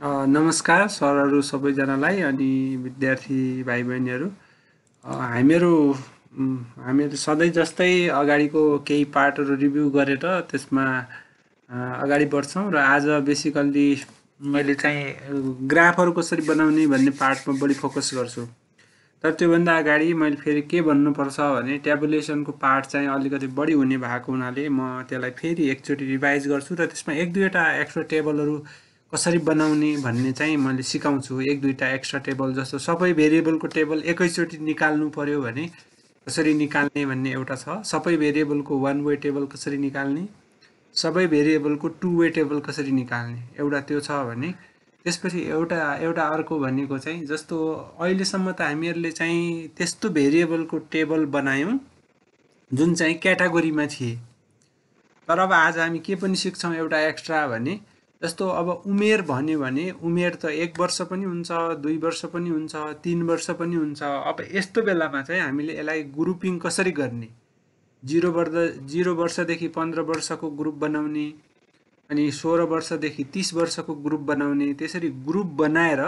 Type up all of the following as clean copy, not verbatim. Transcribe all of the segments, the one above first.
नमस्कार सरहरू सबैजनालाई अनि विद्यार्थी भाइ बहिनीहरू। हामीहरू हामीहरू सधैँ जस्तै अगाडिको केही पार्टहरू रिभ्यू गरेर त्यसमा अगाडि बढ्छौँ र आज बेसिकल्ली मैले चाहिँ ग्राफहरू कसरी बनाउने भन्ने पार्टमा बढी फोकस गर्छु। तर त्योभन्दा अगाडि मैले फेरि के भन्नुपर्छ भने ट्याबुलेसनको पार्ट चाहिँ अलिकति बढी हुने भएको हुनाले म त्यसलाई फेरि एकचोटि रिभाइज गर्छु र त्यसमा एक दुईवटा एक्स्ट्रा टेबलहरू कसरी बनाउने भन्ने चाहिँ मैले सिकाउँछु। एक दुईवटा एक्स्ट्रा टेबल जस्तो सबै भेरिएबलको टेबल एकैचोटि निकाल्नु पर्यो भने कसरी निकाल्ने भन्ने एउटा छ। सबै भेरिएबलको वान वे टेबल कसरी निकाल्ने, सबै भेरिएबलको टु वे टेबल कसरी निकाल्ने, एउटा त्यो छ भने त्यसपछि एउटा एउटा अर्को भनेको चाहिँ जस्तो अहिलेसम्म त हामीहरूले चाहिँ त्यस्तो भेरिएबलको टेबल बनायौँ जुन चाहिँ क्याटेगोरीमा थिए। तर अब आज हामी के पनि सिक्छौँ एउटा एक्स्ट्रा भने जस्तो अब उमेर भन्यो भने उमेर त 1 वर्ष पनि हुन्छ, 2 वर्ष पनि हुन्छ, 3 वर्ष पनि हुन्छ। अब यस्तो बेलामा चाहिँ हामीले यसलाई ग्रुपिङ कसरी गर्ने, 0 वर्षदेखि 15 वर्षको ग्रुप बनाउने अनि 16 वर्षदेखि 30 वर्षको ग्रुप बनाउने, त्यसरी ग्रुप बनाएर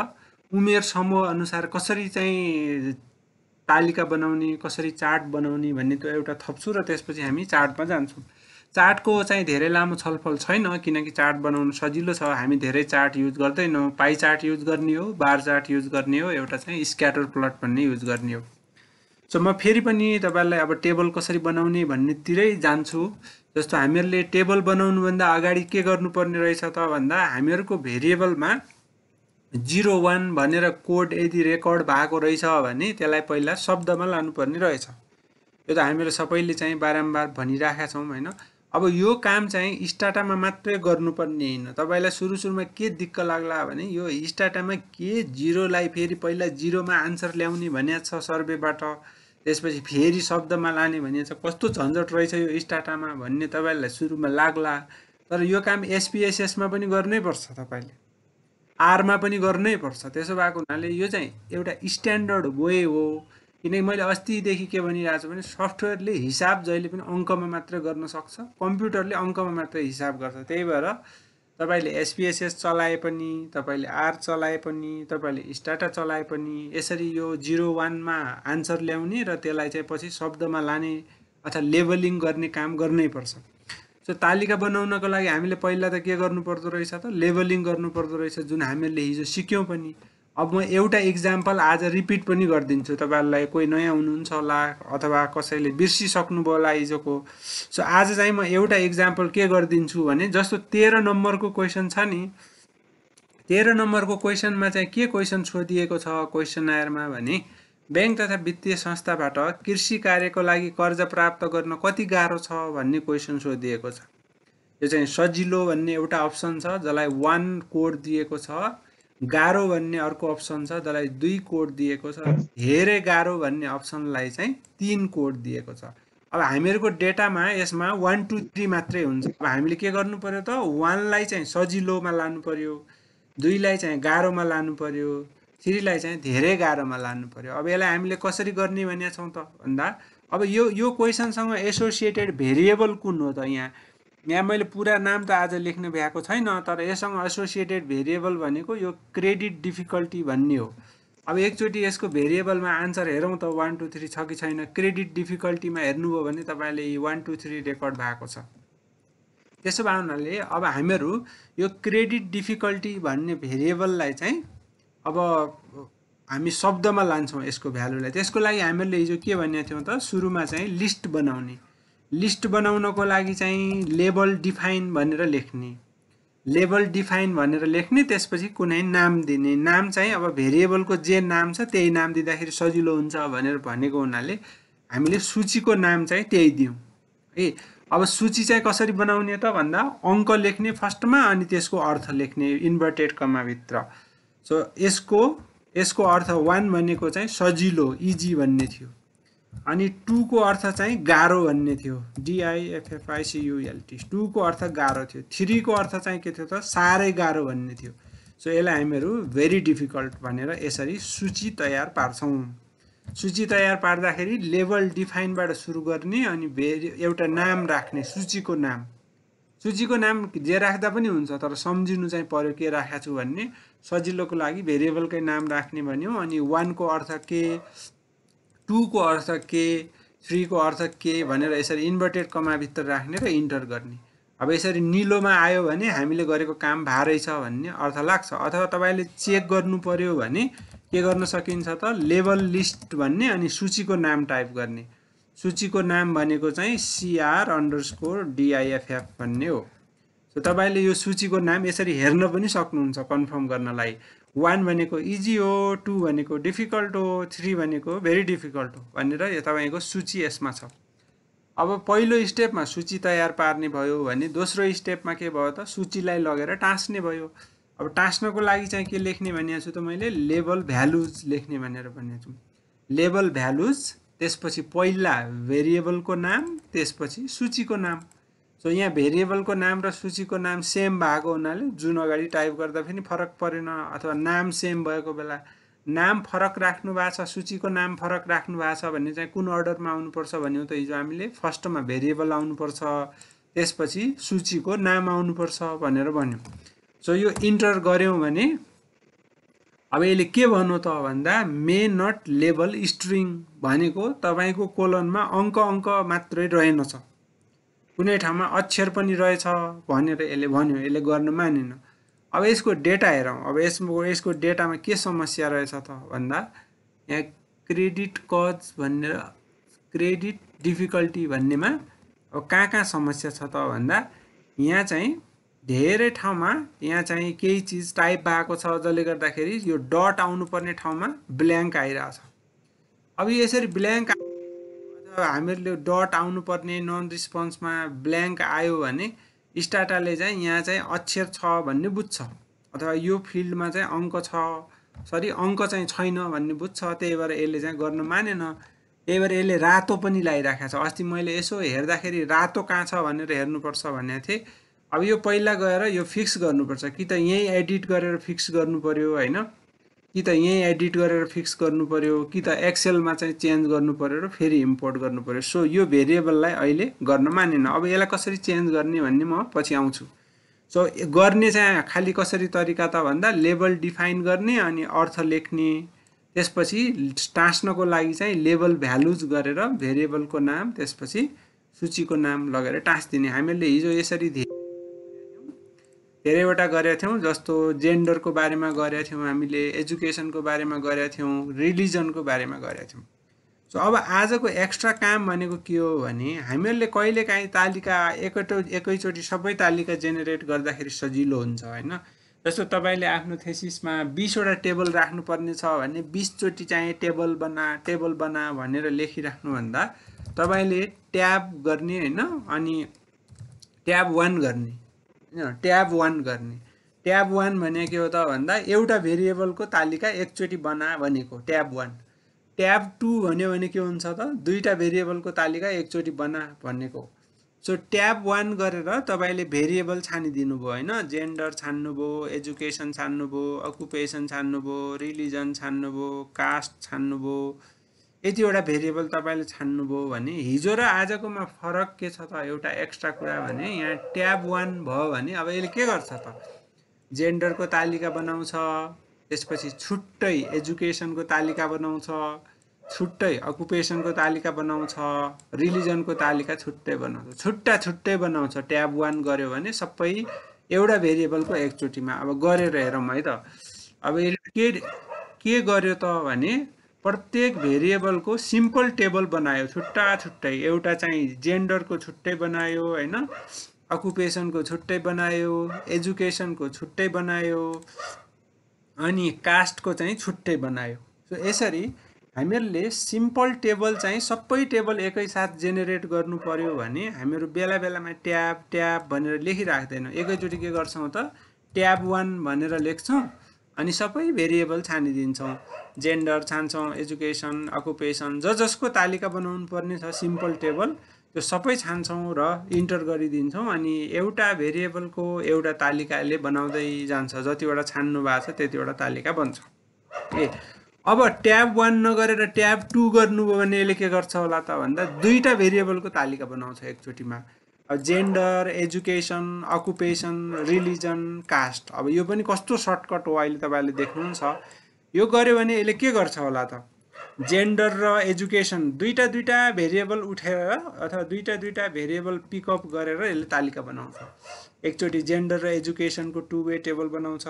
उमेर समूह अनुसार कसरी चाहिँ तालिका बनाउने, कसरी चार्ट बनाउने भन्ने त्यो एउटा थप्छु र त्यसपछि हामी चार्टमा जान्छौँ। चार्टको चाहिँ धेरै लामो छलफल छैन किनकि चार्ट बनाउन सजिलो छ। हामी धेरै चार्ट युज गर्दैनौँ, पाई चार्ट युज गर्ने हो, बार चार्ट युज गर्ने हो, एउटा चाहिँ स्क्याटर प्लट भन्ने युज गर्ने हो। सो म फेरि पनि तपाईँलाई अब टेबल कसरी बनाउने भन्नेतिरै जान्छु। जस्तो हामीहरूले टेबल बनाउनुभन्दा अगाडि के गर्नुपर्ने रहेछ त भन्दा हामीहरूको भेरिएबलमा 01 भनेर कोड यदि रेकर्ड भएको रहेछ भने त्यसलाई पहिला शब्दमा लानुपर्ने रहेछ। यो त हामीले सबैले चाहिँ बारम्बार भनिराखेका छौँ होइन। अब यो काम चाहिँ स्टाटामा मात्रै गर्नुपर्ने होइन। तपाईँलाई सुरुमा के दिक्क लाग्ला भने यो स्टाटामा के जिरोलाई फेरि पहिला जिरोमा आन्सर ल्याउने भनेको छ सर्वेबाट, त्यसपछि फेरि शब्दमा लाने भनेको छ, कस्तो झन्झट रहेछ यो स्टाटामा भन्ने तपाईँलाई सुरुमा लाग्ला। तर यो काम एसपीएसएसमा पनि गर्नै पर्छ, तपाईँले आरमा पनि गर्नै पर्छ। त्यसो भएको हुनाले यो चाहिँ एउटा स्ट्यान्डर्ड वे हो। किनकि मैले अस्तिदेखि के भनिरहेको छु भने सफ्टवेयरले हिसाब जहिले पनि अङ्कमा मात्र गर्न सक्छ, कम्प्युटरले अङ्कमा मात्र हिसाब गर्छ। त्यही भएर तपाईँले एसपीएसएस चलाए पनि, तपाईँले आर चलाए पनि, तपाईँले स्टाटा चलाए पनि यसरी यो 01मा आन्सर ल्याउने र त्यसलाई चाहिँ पछि शब्दमा लाने अथवा लेबलिङ गर्ने काम गर्नै पर्छ। सो तालिका बनाउनको लागि हामीले पहिला त के गर्नुपर्दो रहेछ त लेबलिङ गर्नुपर्दो रहेछ, जुन हामीले हिजो सिक्यौँ पनि। अब म एउटा इक्जाम्पल आज रिपिट पनि गरिदिन्छु तपाईँहरूलाई, कोही नयाँ हुनुहुन्छ होला अथवा कसैले बिर्सिसक्नुभयो होला हिजोको। सो आज चाहिँ म एउटा इक्जाम्पल के गरिदिन्छु भने जस्तो 13 नम्बरको क्वेसन छ नि, 13 नम्बरको क्वेसनमा चाहिँ के क्वेसन सोधिएको छ क्वेसनयरमा भने बैंक तथा वित्तीय संस्थाबाट कृषि कार्यको लागि कर्जा प्राप्त गर्न कति गाह्रो छ भन्ने क्वेसन सोधिएको छ। यो चाहिँ सजिलो भन्ने एउटा अप्सन छ जसलाई 1 कोड दिएको छ, गाह्रो भन्ने अर्को अप्सन छ जसलाई 2 कोड दिएको छ, धेरै गाह्रो भन्ने अप्सनलाई चाहिँ 3 कोड दिएको छ। अब हामीहरूको डेटामा यसमा 1 2 3 मात्रै हुन्छ। अब हामीले के गर्नु पर्यो त 1 लाई चाहिँ सजिलोमा लानु पर्यो, 2 लाई चाहिँ गाह्रोमा लानु पर्यो, 3 लाई चाहिँ धेरै गाह्रोमा लानु पर्यो। अब यसलाई हामीले कसरी गर्ने भनेका छौँ त भन्दा अब यो क्वेसनसँग एसोसिएटेड भेरिएबल कुन हो त, यहाँ मैले पुरा नाम त आज लेख्नु भ्याएको छैन, तर यससँग एसोसिएटेड भेरिएबल भनेको यो क्रेडिट डिफिकल्टी भन्ने हो। अब एकचोटि यसको भेरिएबलमा आन्सर हेरौँ त 1 2 3 छ कि छैन। क्रेडिट डिफिकल्टीमा हेर्नुभयो भने तपाईँले 1 2 3 रेकर्ड भएको छ। त्यसो भए हुनाले अब हामीहरू यो क्रेडिट डिफिकल्टी भन्ने भेरिएबललाई चाहिँ अब हामी शब्दमा लान्छौँ यसको भ्यालुलाई। त्यसको लागि हामीहरूले हिजो के भनेको थियौँ त सुरुमा चाहिँ लिस्ट बनाउने। लिस्ट बनाउनको लागि चाहिँ लेबल डिफाइन भनेर लेख्ने, लेबल डिफाइन भनेर लेख्ने, त्यसपछि कुनै नाम दिने। नाम चाहिँ अब भेरिएबलको जे नाम छ त्यही नाम दिँदाखेरि सजिलो हुन्छ भनेर भनेको हुनाले हामीले सूचीको नाम चाहिँ त्यही दियौँ है। अब सूची चाहिँ कसरी बनाउने त भन्दा अङ्क लेख्ने फर्स्टमा अनि त्यसको अर्थ लेख्ने इन्भर्टेड कमाभित्र। सो यसको अर्थ 1 भनेको चाहिँ सजिलो इजी भन्ने थियो, अनि 2 को अर्थ चाहिँ गाह्रो भन्ने थियो, DIFFICULT 2 को अर्थ गाह्रो थियो। 3 को अर्थ चाहिँ के थियो त साह्रै गाह्रो भन्ने थियो। सो यसलाई हामीहरू भेरी डिफिकल्ट भनेर यसरी सूची तयार पार्छौँ। सूची तयार पार्दाखेरि लेबल डिफाइनबाट सुरु गर्ने अनि एउटा नाम राख्ने, सूचीको नाम। सूचीको नाम जे राख्दा पनि हुन्छ, तर सम्झिनु चाहिँ पर्यो के राखेको छु भन्ने। सजिलोको लागि भेरिएबलकै नाम राख्ने भन्यो। अनि 1 को अर्थ के, 2 को अर्थ के, 3 को अर्थ के भनेर यसरी इन्भर्टेड कमाभित्र राख्ने र इन्टर गर्ने। अब यसरी निलोमा आयो भने हामीले गरेको काम भारै छ भन्ने अर्थ लाग्छ। अथवा तपाईले चेक गर्नु पर्यो भने के गर्न सकिन्छ त, लेबल लिस्ट भन्ने अनि सूचीको नाम टाइप गर्ने। सूचीको नाम भनेको चाहिँ CR_DIFF भन्ने हो। सो तपाईले यो सूचीको नाम यसरी हेर्न पनि सक्नुहुन्छ कन्फर्म गर्नलाई। 1 भनेको इजी हो, 2 भनेको डिफिकल्ट हो, 3 भनेको भेरी डिफिकल्ट हो भनेर यो तपाईको सूची यसमा छ। अब पहिलो स्टेपमा सूची तयार पार्ने भयो भने दोस्रो स्टेपमा के भयो त, सूचीलाई लगेर टाँस्ने भयो। अब टाँस्नको लागि चाहिँ के लेख्ने भनेको छु त मैले, लेबल भ्यालुज लेख्ने भनेर भनेको छु। लेबल भ्यालुज, त्यसपछि पहिला भेरिएबलको नाम, त्यसपछि सूचीको नाम। सो यहाँ भेरिएबलको नाम र सूचीको नाम सेम भएको हुनाले जुन अगाडि टाइप गर्दा पनि फरक परेन। अथवा नाम सेम भएको बेला नाम फरक राख्नु भएको छ, सूचीको नाम फरक राख्नु भएको छ भने चाहिँ कुन अर्डरमा आउनुपर्छ भन्यो त, हिजो हामीले फर्स्टमा भेरिएबल आउनुपर्छ, त्यसपछि सूचीको नाम आउनुपर्छ भनेर भन्यो। सो यो इन्टर गर्यौँ भने अब यसले के भन्नु त भन्दा, मे नट लेबल स्ट्रिङ भनेको तपाईको कोलनमा अङ्क मात्रै रहेनछ, कुनै ठाउँमा अक्षर पनि रहेछ भनेर यसले भन्यो। यसले गर्न मानेन। अब यसको डेटा हेरौँ। अब यसको डेटामा के समस्या रहेछ त भन्दा, यहाँ क्रेडिट कज भनेर, क्रेडिट डिफिकल्टी भन्नेमा अब कहाँ समस्या छ त भन्दा, यहाँ चाहिँ धेरै ठाउँमा यहाँ चाहिँ केही चिज टाइप भएको छ, जसले गर्दाखेरि यो डट आउनुपर्ने ठाउँमा ब्ल्याङ्क आइरहेछ। अब यसरी ब्ल्याङ्क हामीहरूले डट आउनुपर्ने नन रिस्पोन्समा ब्ल्याङ्क आयो भने स्टाटाले चाहिँ यहाँ चाहिँ अक्षर छ भन्ने बुझ्छ, अथवा यो फिल्डमा चाहिँ अङ्क छ, सरी अङ्क चाहिँ छैन भन्ने बुझ्छ। त्यही भएर यसले चाहिँ गर्न मानेन। त्यही भएर यसले रातो पनि लगाइराखेको छ। अस्ति मैले यसो हेर्दाखेरि रातो कहाँ छ भनेर हेर्नुपर्छ भनेको थिएँ। अब यो पहिला गएर यो फिक्स गर्नुपर्छ, कि त यहीँ एडिट गरेर फिक्स गर्नु पर्यो होइन, कि त यहीँ एडिट गरेर फिक्स गर्नु पर्यो, कि त एक्सेलमा चाहिँ चेन्ज गर्नु पर्यो र फेरि इम्पोर्ट गर्नु पर्यो। सो यो भेरिएबललाई अहिले गर्न मानेन। अब यसलाई कसरी चेन्ज गर्ने भन्ने म पछि आउँछु। सो गर्ने चाहिँ खालि कसरी तरिका त भन्दा, लेबल डिफाइन गर्ने अनि अर्थ लेख्ने, त्यसपछि टाँस्नको लागि चाहिँ लेबल भ्यालुज गरेर भेरिएबलको नाम, त्यसपछि सूचीको नाम लगेर टाँस्दिने। हामीले हिजो यसरी धेरैवटा गरेका थियौँ। जस्तो जेन्डरको बारेमा गरेका थियौँ, हामीले एजुकेसनको बारेमा गरेका थियौँ, रिलिजनको बारेमा गरेका थियौँ। सो अब आजको एक्स्ट्रा काम भनेको के हो भने, हामीहरूले कहिलेकाहीँ तालिका एकैचोटि सबै तालिका जेनेरेट गर्दाखेरि सजिलो हुन्छ होइन। जस्तो तपाईँले आफ्नो थेसिसमा 20 वटा टेबल राख्नुपर्ने छ भने 20 चोटि चाहिँ टेबल बना भनेर लेखिराख्नुभन्दा तपाईँले ट्याब गर्ने होइन, अनि ट्याब 1 गर्ने, ट्याब 1 गर्ने। ट्याब 1 भने के हो त भन्दा, एउटा भेरिएबलको तालिका एकचोटि बना भनेको ट्याब 1। ट्याब 2 भन्यो भने के हुन्छ त, दुईटा भेरिएबलको तालिका एकचोटि बना भनेको। सो ट्याब 1 गरेर तपाईले भेरिएबल छानिदिनु भयो होइन, जेन्डर छान्नुभयो, एजुकेसन छान्नुभयो, अकुपेसन छान्नुभयो, रिलिजन छान्नुभयो, कास्ट छान्नुभयो, यतिवटा भेरिएबल तपाईले छान्नुभयो भने हिजो र आजकोमा फरक के छ त, एउटा एक्स्ट्रा कुरा भने यहाँ ट्याब 1 भयो भने अब यसले के गर्छ त, जेन्डरको तालिका बनाउँछ, त्यसपछि छुट्टै एजुकेसनको तालिका बनाउँछ, छुट्टै अकुपेसनको तालिका बनाउँछ, रिलिजनको तालिका छुट्टै बनाउँछ, छुट्टै बनाउँछ। ट्याब 1 गर्यो भने सबै एउटा भेरिएबलको एकचोटिमा। अब गरेर हेरौँ है त। अब यसले के गर्यो त भने, प्रत्येक भेरिएबलको सिम्पल टेबल बनायो छुट्टै। एउटा चाहिँ जेन्डरको छुट्टै बनायो होइन, अकुपेसनको छुट्टै बनायो, एजुकेसनको छुट्टै बनायो, अनि कास्टको चाहिँ छुट्टै बनायो। सो यसरी हामीहरूले सिम्पल टेबल चाहिँ सबै टेबल एकैसाथ जेनेरेट गर्नु पर्यो भने हामीहरू बेला बेलामा ट्याब भनेर लेखिराख्दैनौँ। एकैचोटि के गर्छौँ त, ट्याब 1 भनेर लेख्छौँ अनि सबै भेरिएबल छानिदिन्छौँ। जेन्डर छान्छौँ, एजुकेसन, अकुपेसन, जसको तालिका बनाउनु पर्ने छ सिम्पल टेबल, त्यो सबै छान्छौँ र इन्टर गरिदिन्छौँ। अनि एउटा भेरिएबलको एउटा तालिकाले बनाउँदै जान्छ, जतिवटा छान्नु भएको छ त्यतिवटा तालिका बन्छ। अब ट्याब 1 नगरेर ट्याब 2 गर्नुभयो भने यसले के गर्छ होला त भन्दा, दुईटा भेरिएबलको तालिका बनाउँछ एकचोटिमा। Gender, education, occupation, religion, caste. अब यो पनि कस्तो सर्टकट हो अहिले तपाईँले देख्नुहुन्छ। यो गर्यो भने यसले के गर्छ होला त, जेन्डर र एजुकेसन दुईटा भेरिएबल उठेर अथवा दुईटा भेरिएबल पिकअप गरेर यसले तालिका बनाउँछ। एकचोटि जेन्डर र एजुकेसनको 2 वे टेबल बनाउँछ,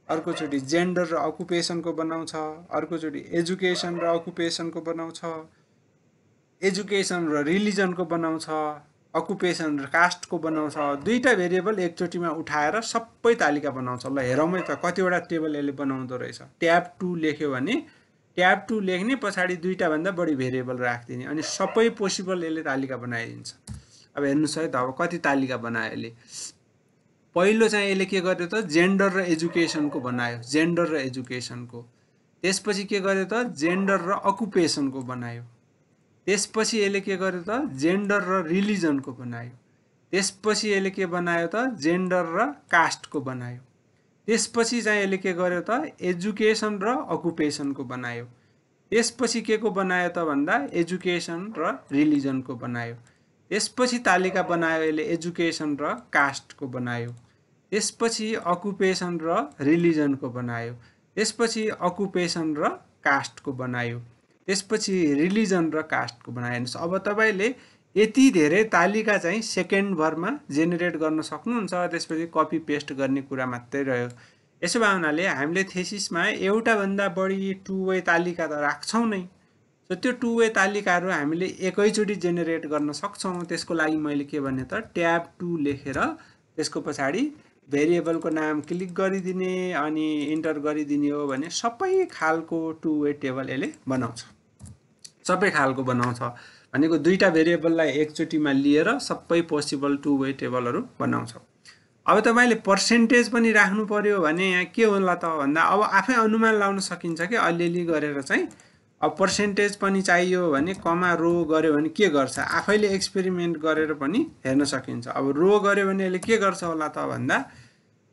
अर्कोचोटि जेन्डर र अकुपेसनको बनाउँछ, अर्कोचोटि एजुकेसन र अकुपेसनको बनाउँछ, एजुकेसन र रिलिजनको बनाउँछ, अकुपेसन र कास्टको बनाउँछ। दुईटा भेरिएबल एकचोटिमा उठाएर सबै तालिका बनाउँछ। ल हेरौँ है त कतिवटा टेबल यसले बनाउँदो रहेछ। ट्याब 2 लेख्यो भने ट्याब 2 लेख्ने पछाडि दुईटा भन्दा बढी भेरिएबल राख्दिने अनि सबै पोसिबल यसले तालिका बनाइदिन्छ। अब हेर्नुस् है त अब कति तालिका बनायो यसले। पहिलो चाहिँ यसले के गर्यो त, जेन्डर र एजुकेसनको बनायो, जेन्डर र एजुकेसनको। त्यसपछि के गर्यो त, जेन्डर र अकुपेसनको बनायो। त्यसपछि यसले के गर्यो त, जेन्डर र रिलिजनको बनायो। त्यसपछि यसले के बनायो त, जेन्डर र कास्टको बनायो। त्यसपछि चाहिँ यसले के गर्यो त, एजुकेसन र अकुपेसनको बनायो। त्यसपछि के को बनायो त भन्दा एजुकेसन र रिलिजनको बनायो। त्यसपछि तालिका बनायो यसले एजुकेसन र कास्टको बनायो। त्यसपछि अकुपेसन र रिलिजनको बनायो। त्यसपछि अकुपेसन र कास्टको बनायो। त्यसपछि रिलिजन र कास्टको बनायो। अब तपाईले यति धेरै तालिका चाहिँ सेकेन्ड भरमा जेनेरेट गर्न सक्नुहुन्छ। त्यसपछि कपी पेस्ट गर्ने कुरा मात्रै रह्यो। यसो भए हुनाले हामीले थेसिसमा एउटा भन्दा बढी 2 वे तालिका त राख्छौँ नै। सो त्यो 2 वे तालिकाहरू हामीले एकैचोटि जेनेरेट गर्न सक्छौँ। त्यसको लागि मैले के भने त ट्याब 2 लेखेर त्यसको पछाडि भेरिएबलको नाम क्लिक गरिदिने अनि इन्टर गरिदिने हो भने सबै खालको 2 वे टेबल यसले बनाउँछ। सबै खालको बनाउँछ भनेको दुईटा भेरिएबललाई एकचोटिमा लिएर सबै पोसिबल 2 वे टेबलहरू बनाउँछ। अब तपाईले पर्सेन्टेज पनि राख्नु पर्यो भने यहाँ के होला त भन्दा अब आफै अनुमान लाउन सकिन्छ कि अलिअलि गरेर चाहिँ। अब पर्सेन्टेज पनि चाहियो भने कमा रो गर्यो भने के गर्छ, आफैले एक्सपेरिमेन्ट गरेर पनि हेर्न सकिन्छ। अब रो गर्यो भने यसले के गर्छ होला त भन्दा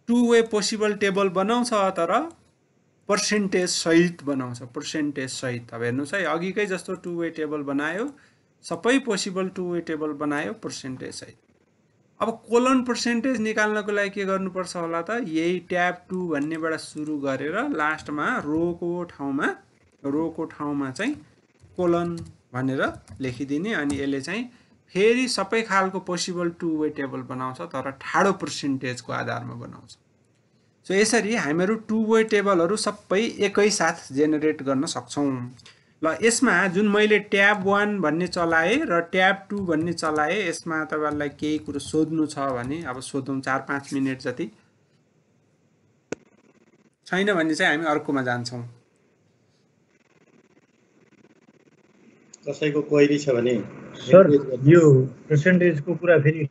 2 वे पोसिबल टेबल बनाउँछ तर पर्सेन्टेज सहित बनाउँछ, पर्सेन्टेज सहित। अब हेर्नुस् है अघिकै जस्तो 2 वे टेबल बनायो, सबै पोसिबल 2 वे टेबल बनायो पर्सेन्टेज सहित। अब कोलन पर्सेन्टेज निकाल्नको लागि के गर्नुपर्छ होला त, यही ट्याब 2 भन्नेबाट सुरु गरेर लास्टमा रोको ठाउँमा चाहिँ कोलन भनेर लेखिदिने अनि यसले चाहिँ फेरि सबै खालको पोसिबल 2 वे टेबल बनाउँछ तर ठाडो पर्सेन्टेजको आधारमा बनाउँछ। सो यसरी हामीहरू 2 वे टेबलहरू सबै एकै साथ जेनेरेट गर्न सक्छौँ। ल यसमा जुन मैले ट्याब 1 भन्ने चलाएँ र ट्याब 2 भन्ने चलाएँ, यसमा तपाईहरुलाई केही कुरा सोध्नु छ भने अब सोधौँ। 4-5 मिनेट जति छैन भने चाहिँ हामी अर्कोमा जान्छौँ। कसैको क्वेरी छ भने सर यो पर्सेन्टेजको कुरा फेरि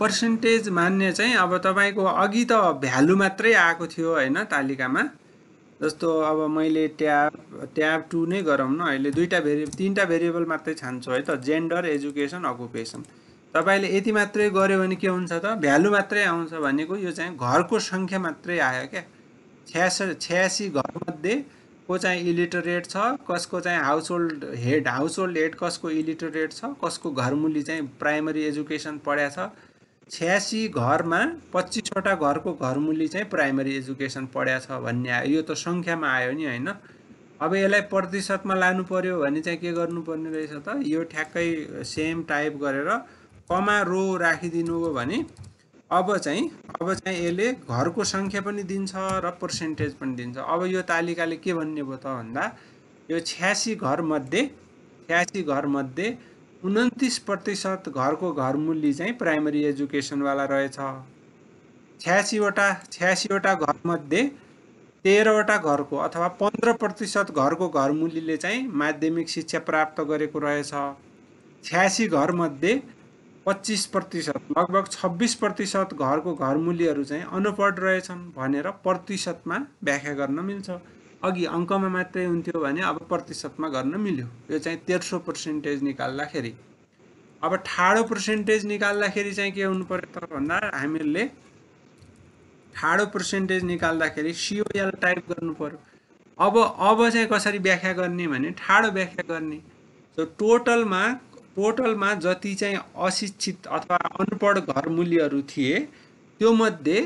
पर्सेन्टेज मान्ने चाहिँ अब तपाईको अघि त भ्यालु मात्रै आएको थियो हैन तालिकामा। जस्तो अब मैले ट्याब 2 नै गरौँ न, अहिले तीनटा भेरिएबल मात्रै छान्छु है त, जेन्डर, एजुकेसन, अकुपेसन। तपाईले यति मात्रै गर्यो भने के हुन्छ त, भ्यालु मात्रै आउँछ भनेको यो चाहिँ घरको संख्या मात्रै आयो क्या। 86 घरमध्ये को चाहिँ इलिटरेट छ, कसको चाहिँ हाउसहोल्ड हेड कसको इलिटरेट छ, कसको घरमुली चाहिँ प्राइमरी एजुकेसन पढ्या छ। 86 घरमा 25 वटा घरको घरमुली चाहिँ प्राइमरी एजुकेसन पढ्या छ भन्ने आयो। यो त संख्यामा आयो नि हैन। अब यसलाई प्रतिशतमा लानु पर्यो भने चाहिँ के गर्नुपर्ने रहेछ त, यो ठ्याक्कै सेम टाइप गरेर कमा रो राखिदिनु हो भने अब चाहिँ यसले घरको संख्या पनि दिन्छ र पर्सेन्टेज पनि दिन्छ। अब यो तालिकाले के भन्ने भयो त भन्दा यो 86 घरमध्ये 29% घरको घरमुली चाहिँ प्राइमरी एजुकेसन वाला रहेछ। 86 वटा घरमध्ये 13 वटा घरको अथवा 15% घरको घरमुलीले चाहिँ माध्यमिक शिक्षा प्राप्त गरेको रहेछ। 86 घरमध्ये 25% लगभग 26% घरको घरमुलीहरू चाहिँ अनपढ रहेछन् भनेर प्रतिशतमा व्याख्या गर्न मिल्छ। अघि अङ्कमा मात्रै हुन्थ्यो भने अब प्रतिशतमा गर्न मिल्यो। यो चाहिँ 13% निकाल्दाखेरि। अब ठाडो पर्सेन्टेज निकाल्दाखेरि चाहिँ के हुनु पर्यो त भन्दा हामीले ठाडो पर्सेन्टेज निकाल्दाखेरि COL टाइप गर्नु पर्यो। अब चाहिँ कसरी व्याख्या गर्ने भने ठाडो व्याख्या गर्ने। सो टोटलमा जति चाहिँ अशिक्षित अथवा अनपढ घर मूल्यहरू थिए त्यो मध्ये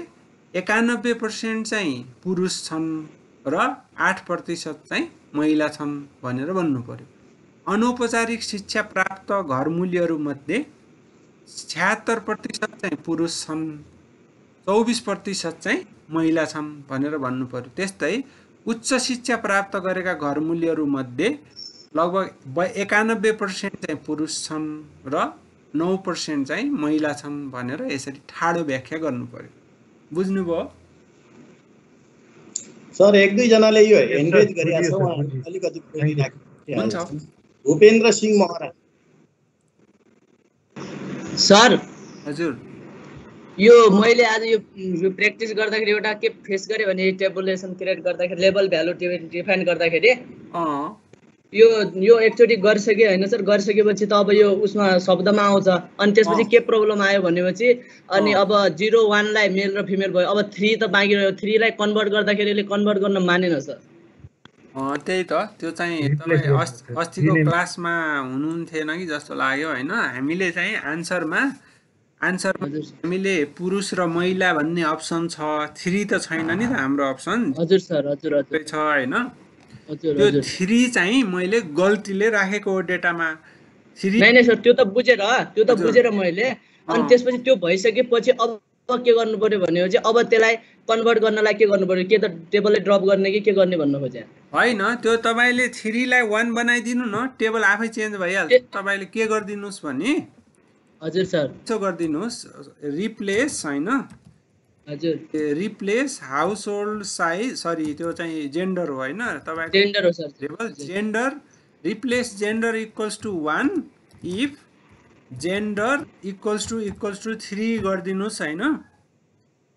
91% चाहिँ पुरुष छन् र 8% चाहिँ महिला छन् भनेर भन्नु पर्यो। अनौपचारिक शिक्षा प्राप्त घर मूल्यहरू मध्ये 76% चाहिँ पुरुष छन्, 24% चाहिँ महिला छन् भनेर भन्नु पर्यो। त्यस्तै उच्च शिक्षा प्राप्त गरेका घर मूल्यहरू मध्ये लगभग 91% चाहिँ पुरुष छन् र 9% चाहिँ महिला छन् भनेर यसरी ठाडो व्याख्या गर्नु पर्यो। बुझ्नुभयो सर? एक दुई जनाले यो एनरेज गरिया छ, अलिकति हुन्छ। भूपेन्द्र सिंह महरा सर हजुर, यो मैले आज यो प्र्याक्टिस गर्दाखेरि एउटा के फेस गरेँ भने टेबुलेसन क्रिएट गर्दाखेरि लेभल भ्यालु डिफाइन गर्दाखेरि यो एकचोटि गरिसके होइन सर, गरिसकेपछि त अब यो उसमा शब्दमा आउँछ अनि त्यसपछि के प्रब्लम आयो भनेपछि अनि अब 0 1 लाई मेल र फिमेल भयो, अब 3 त बाँकी रह्यो, 3 लाई कन्भर्ट गर्दाखेरि यसले कन्भर्ट गर्न मानेन सर। त्यही त, त्यो चाहिँ तपाईँ अस्तिको क्लासमा हुनुहुन्थेन कि जस्तो लाग्यो होइन। हामीले चाहिँ आन्सरमा हामीले पुरुष र महिला भन्ने अप्सन छ, 3 त छैन नि त हाम्रो अप्सन। हजुर सर, हजुर हजुर छ होइन। हजुर त्यो 3 चाहिँ मैले गल्तीले राखेको डेटामा। 3 नै सर, त्यो त बुझेर मैले अनि त्यसपछि त्यो भइसकेपछि अब के गर्नु पर्यो भनेपछि अब त्यसलाई कन्भर्ट गर्नलाई के गर्नु पर्यो, के त टेबलले ड्रप गर्ने कि के गर्ने भन्नु खोजे होइन। त्यो तपाईले 3 लाई 1 बनाइदिनु न, टेबल आफै चेन्ज भइहाल्छ। तपाईले के गर्दिनुस् भने हजुर सर यसो गर्दिनुस्, रिप्लेस हैन, हजुर replace household size, sorry त्यो चाहिँ जेन्डर हो होइन तपाईको जेन्डर हो sir, table gender, replace gender equals to 1 if gender equals to 3 गर्दिनुस् हैन।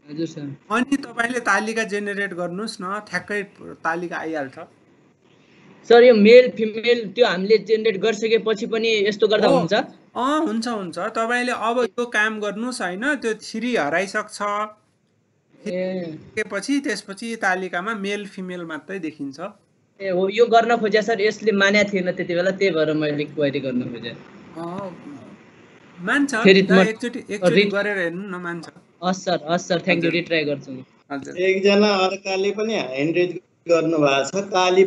हजुर सर। अनि तपाईले तालिका जेनेरेट गर्नुस् न, ठ्याक्कै तालिका आइहाल्छ सर। यो मेल फिमेल त्यो हामीले जेनेरेट गरिसकेपछि पनि यस्तो गर्दा हुन्छ? हुन्छ हुन्छ। तपाईले अब यो काम गर्नुस् हैन, त्यो 3 हराइसक्छ पछि, त्यसपछि तालिकामा मेल फिमेल मात्रै देखिन्छ। ए हो, यो गर्न खोजे सर, यसले मान्या थिएन त्यति बेला, त्यही भएर मैले क्वेरी गर्न खोजे। मान्छ, एकचोटि गरेर हेर्नु न, मान्छ। हस् सर, थ्यांक यू, रिट्राई गर्छु म। हजुर, एकजना अर्काले पनि ह्यान्ड रेज गर्नु भएको छ, काली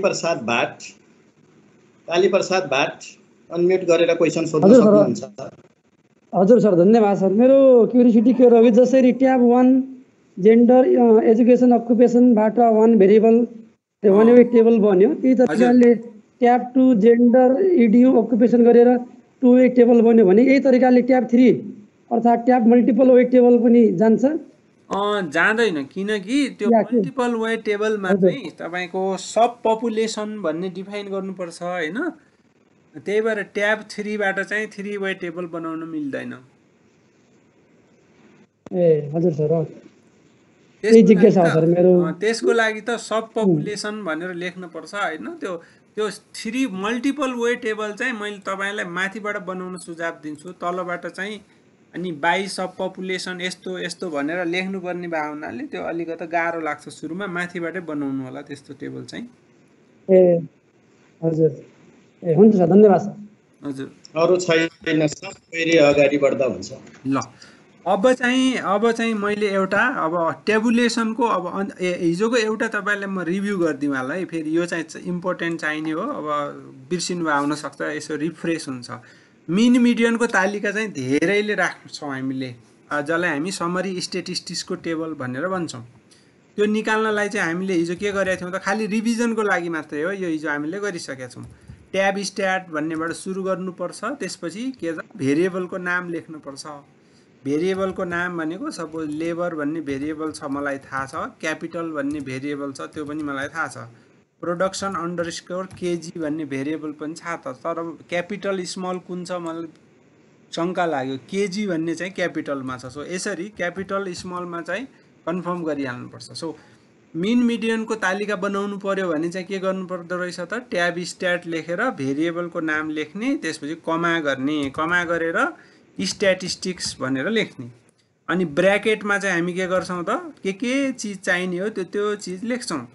प्रसाद भाट अनम्युट गरेर क्वेशन सोध्न सक्नुहुन्छ। हजुर सर, धन्यवाद सर। मेरो क्युरियोसिटी के रह्यो, जसरी ट्याब 1 जेन्डर एजुकेसन अकुपेसनबाट 1 भेरिएबल 1 वे टेबल बन्यो, त्यही तरिकाले ट्याब 2 जेन्डर इडियु अकुपेसन गरेर 2 वे टेबल बन्यो भने यही तरिकाले ट्याब 3 अर्थात् ट्याब मल्टिपल वे टेबल पनि जान्छ? जाँदैन, किनकि त्यो मल्टिपल वे टेबलमा चाहिँ तपाईको सब पपुलेसन भन्ने डिफाइन गर्नुपर्छ हैन। त्यही भएर ट्याब 3 बाट चाहिँ 3 वे टेबल बनाउन मिल्दैन। ए हजुर सर, त्यही जिज्ञासा हो सर मेरो। त्यसको लागि त सब पपुलेसन भनेर लेख्न पर्छ हैन। त्यो 3 मल्टिपल वे टेबल चाहिँ मैले तपाईलाई माथिबाट बनाउन सुझाव दिन्छु, तलबाट चाहिँ अनि बाइ सब पपुलेसन यस्तो यस्तो भनेर लेख्नु पर्ने भए हुनाले त्यो अलिकति गाह्रो लाग्छ सुरुमा, माथिबाटै बनाउनु होला त्यस्तो टेबल चाहिँ। ए हजुर, ए हुन्छ सर, धन्यवाद सर। हजुर, अरु छैन सर, फेरि अगाडि बढ्दा हुन्छ। ल अब चाहिँ मैले एउटा अब टेबुलेसनको अब हिजोको एउटा तपाईलाई म रिभ्यू गर्दिम होला है। फेरि यो चाहिँ इम्पोर्टेन्ट चाहिने हो, अब बिर्सिनु भए हुन सक्छ, यसो रिफ्रेस हुन्छ। मिन मिडियनको तालिका चाहिँ धेरैले राख्छौँ हामीले, जसलाई हामी समरी स्टेटिस्टिक्सको टेबल भनेर भन्छौँ। त्यो निकाल्नलाई चाहिँ हामीले हिजो के गरेका थियौँ त, खालि रिभिजनको लागि मात्रै हो, यो हिजो हामीले गरिसकेका छौँ। ट्याब स्ट्याट भन्नेबाट सुरु गर्नुपर्छ, त्यसपछि के छ भेरिएबलको नाम लेख्नुपर्छ। भेरिएबलको नाम भनेको सपोज लेबर भन्ने भेरिएबल छ मलाई थाहा छ, क्यापिटल भन्ने भेरिएबल छ त्यो पनि मलाई थाहा छ, प्रोडक्सन अंडरस्कोर केजी भन्ने भेरिएबल पनि थाहा छ, तर क्यापिटल स्मल कुन छ मलाई शङ्का लाग्यो, केजी भन्ने चाहिँ क्यापिटलमा छ। सो यसरी क्यापिटल स्मलमा चाहिँ कन्फर्म गरिहाल्नुपर्छ। सो मिन मिडियनको तालिका बनाउनु पर्यो भने चाहिँ के गर्नुपर्दो रहेछ त, ट्याब स्ट्याट लेखेर भेरिएबलको नाम लेख्ने, त्यसपछि कमा गर्ने, कमा गरेर स्ट्याटिस्टिक्स भनेर लेख्ने, अनि ब्र्याकेटमा चाहिँ हामी के गर्छौँ त, के चिज चाहिने हो त्यो चिज लेख्छौँ।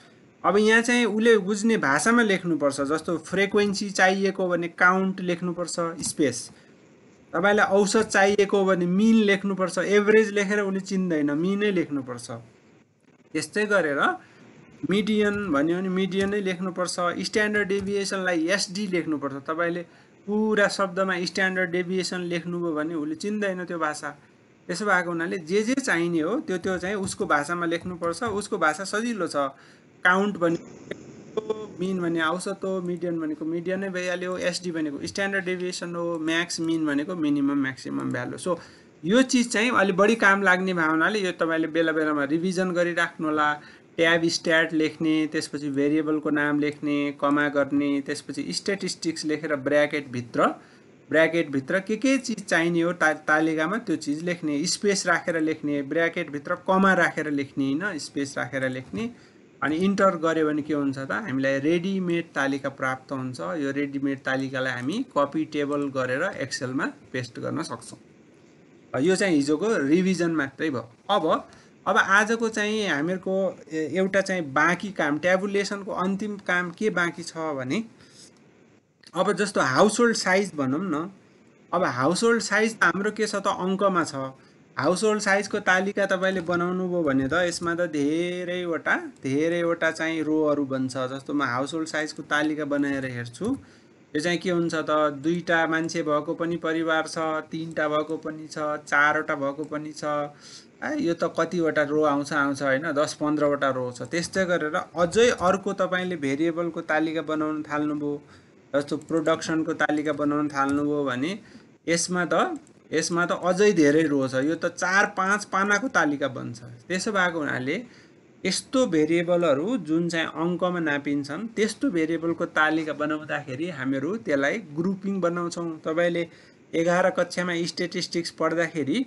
अब यहाँ चाहिँ उले बुझ्ने भाषामा लेख्नुपर्छ, जस्तो फ्रिक्वेन्सी चाहिएको भने काउन्ट लेख्नुपर्छ स्पेस, तपाईलाई औसत चाहिएको हो भने मिन लेख्नुपर्छ, एभरेज लेखेर उसले चिन्दैन, मिनै लेख्नुपर्छ। त्यस्तै गरेर मिडियन भन्यो भने मिडियनै लेख्नुपर्छ, स्ट्यान्डर्ड डेभिएसनलाई एसडी लेख्नुपर्छ। तपाईले पुरा शब्दमा स्ट्यान्डर्ड डेभिएसन लेख्नुभयो भने उसले चिन्दैन त्यो भाषा। त्यसो भएको हुनाले जे चाहिने हो त्यो चाहिँ उसको भाषामा लेख्नुपर्छ। उसको भाषा सजिलो छ। काउन्ट भनेको मिन भने औसत हो, मिडियन भनेको मिडियनै भइहाल्यो, एसडी भनेको स्ट्यान्डर्ड डेभिएसन हो, म्याक्स मिन भनेको मिनिमम म्याक्सिमम भ्यालु। सो यो चिज चाहिँ अलि बढी काम लाग्ने भावनाले यो तपाईले बेला बेलामा रिभिजन गरिराख्नु होला। ट्याब स्ट्याट लेख्ने, त्यसपछि भेरिएबलको नाम लेख्ने, कमा गर्ने, त्यसपछि स्ट्याटिस्टिक्स लेखेर ब्र्याकेटभित्र के चिज चाहिने हो तालिकामा त्यो चिज लेख्ने, स्पेस राखेर लेख्ने, ब्र्याकेटभित्र कमा राखेर लेख्ने, हैन स्पेस राखेर लेख्ने। अनि इन्टर गर्यो भने के हुन्छ त हामीलाई रेडीमेड तालिका प्राप्त हुन्छ। यो रेडीमेड तालिकालाई हामी कपी टेबल गरेर एक्सेलमा पेस्ट गर्न सक्छौं। यो चाहिँ हिजोको रिभिजन मात्रै भयो। अब आजको चाहिँ हामीहरुको एउटा चाहिँ बाँकी काम, ट्याबुलेसनको अन्तिम काम के बाँकी छ भने अब जस्तो हाउसहोल्ड साइज भनौं न। अब हाउसहोल्ड साइज हाम्रो के छ त अंकमा छ। हाउसहोल्ड साइजको तालिका तपाईले बनाउनु भयो भने त यसमा त धेरैवटा चाहिँ रोहरु बन्छ। जस्तो म हाउसहोल्ड साइजको तालिका बनाएर हेर्छु, यो चाहिँ के हुन्छ त 2टा मान्छे भएको पनि परिवार छ, 3टा भएको पनि छ, 4वटा भएको पनि छ। यो त कतिवटा रो आउँछ हैन, 10-15 वटा रो छ। त्यस्तै गरेर अझै अर्को तपाईले भेरिएबलको तालिका बनाउन थाल्नुभयो, जस्तो प्रोडक्सनको तालिका बनाउन थाल्नुभयो भने यसमा त अझै धेरै रो छ। यो त 4-5 पानाको तालिका बन्छ। त्यसो भएको हुनाले यस्तो भेरिएबलहरु जुन चाहिँ अंकमा नापिन्छन् त्यस्तो भेरिएबलको तालिका बनाउँदाखेरि हामीहरु त्यसलाई ग्रुपिङ बनाउँछौं। तपाईले 11 कक्षामा स्ट्याटिस्टिक्स पढ्दाखेरि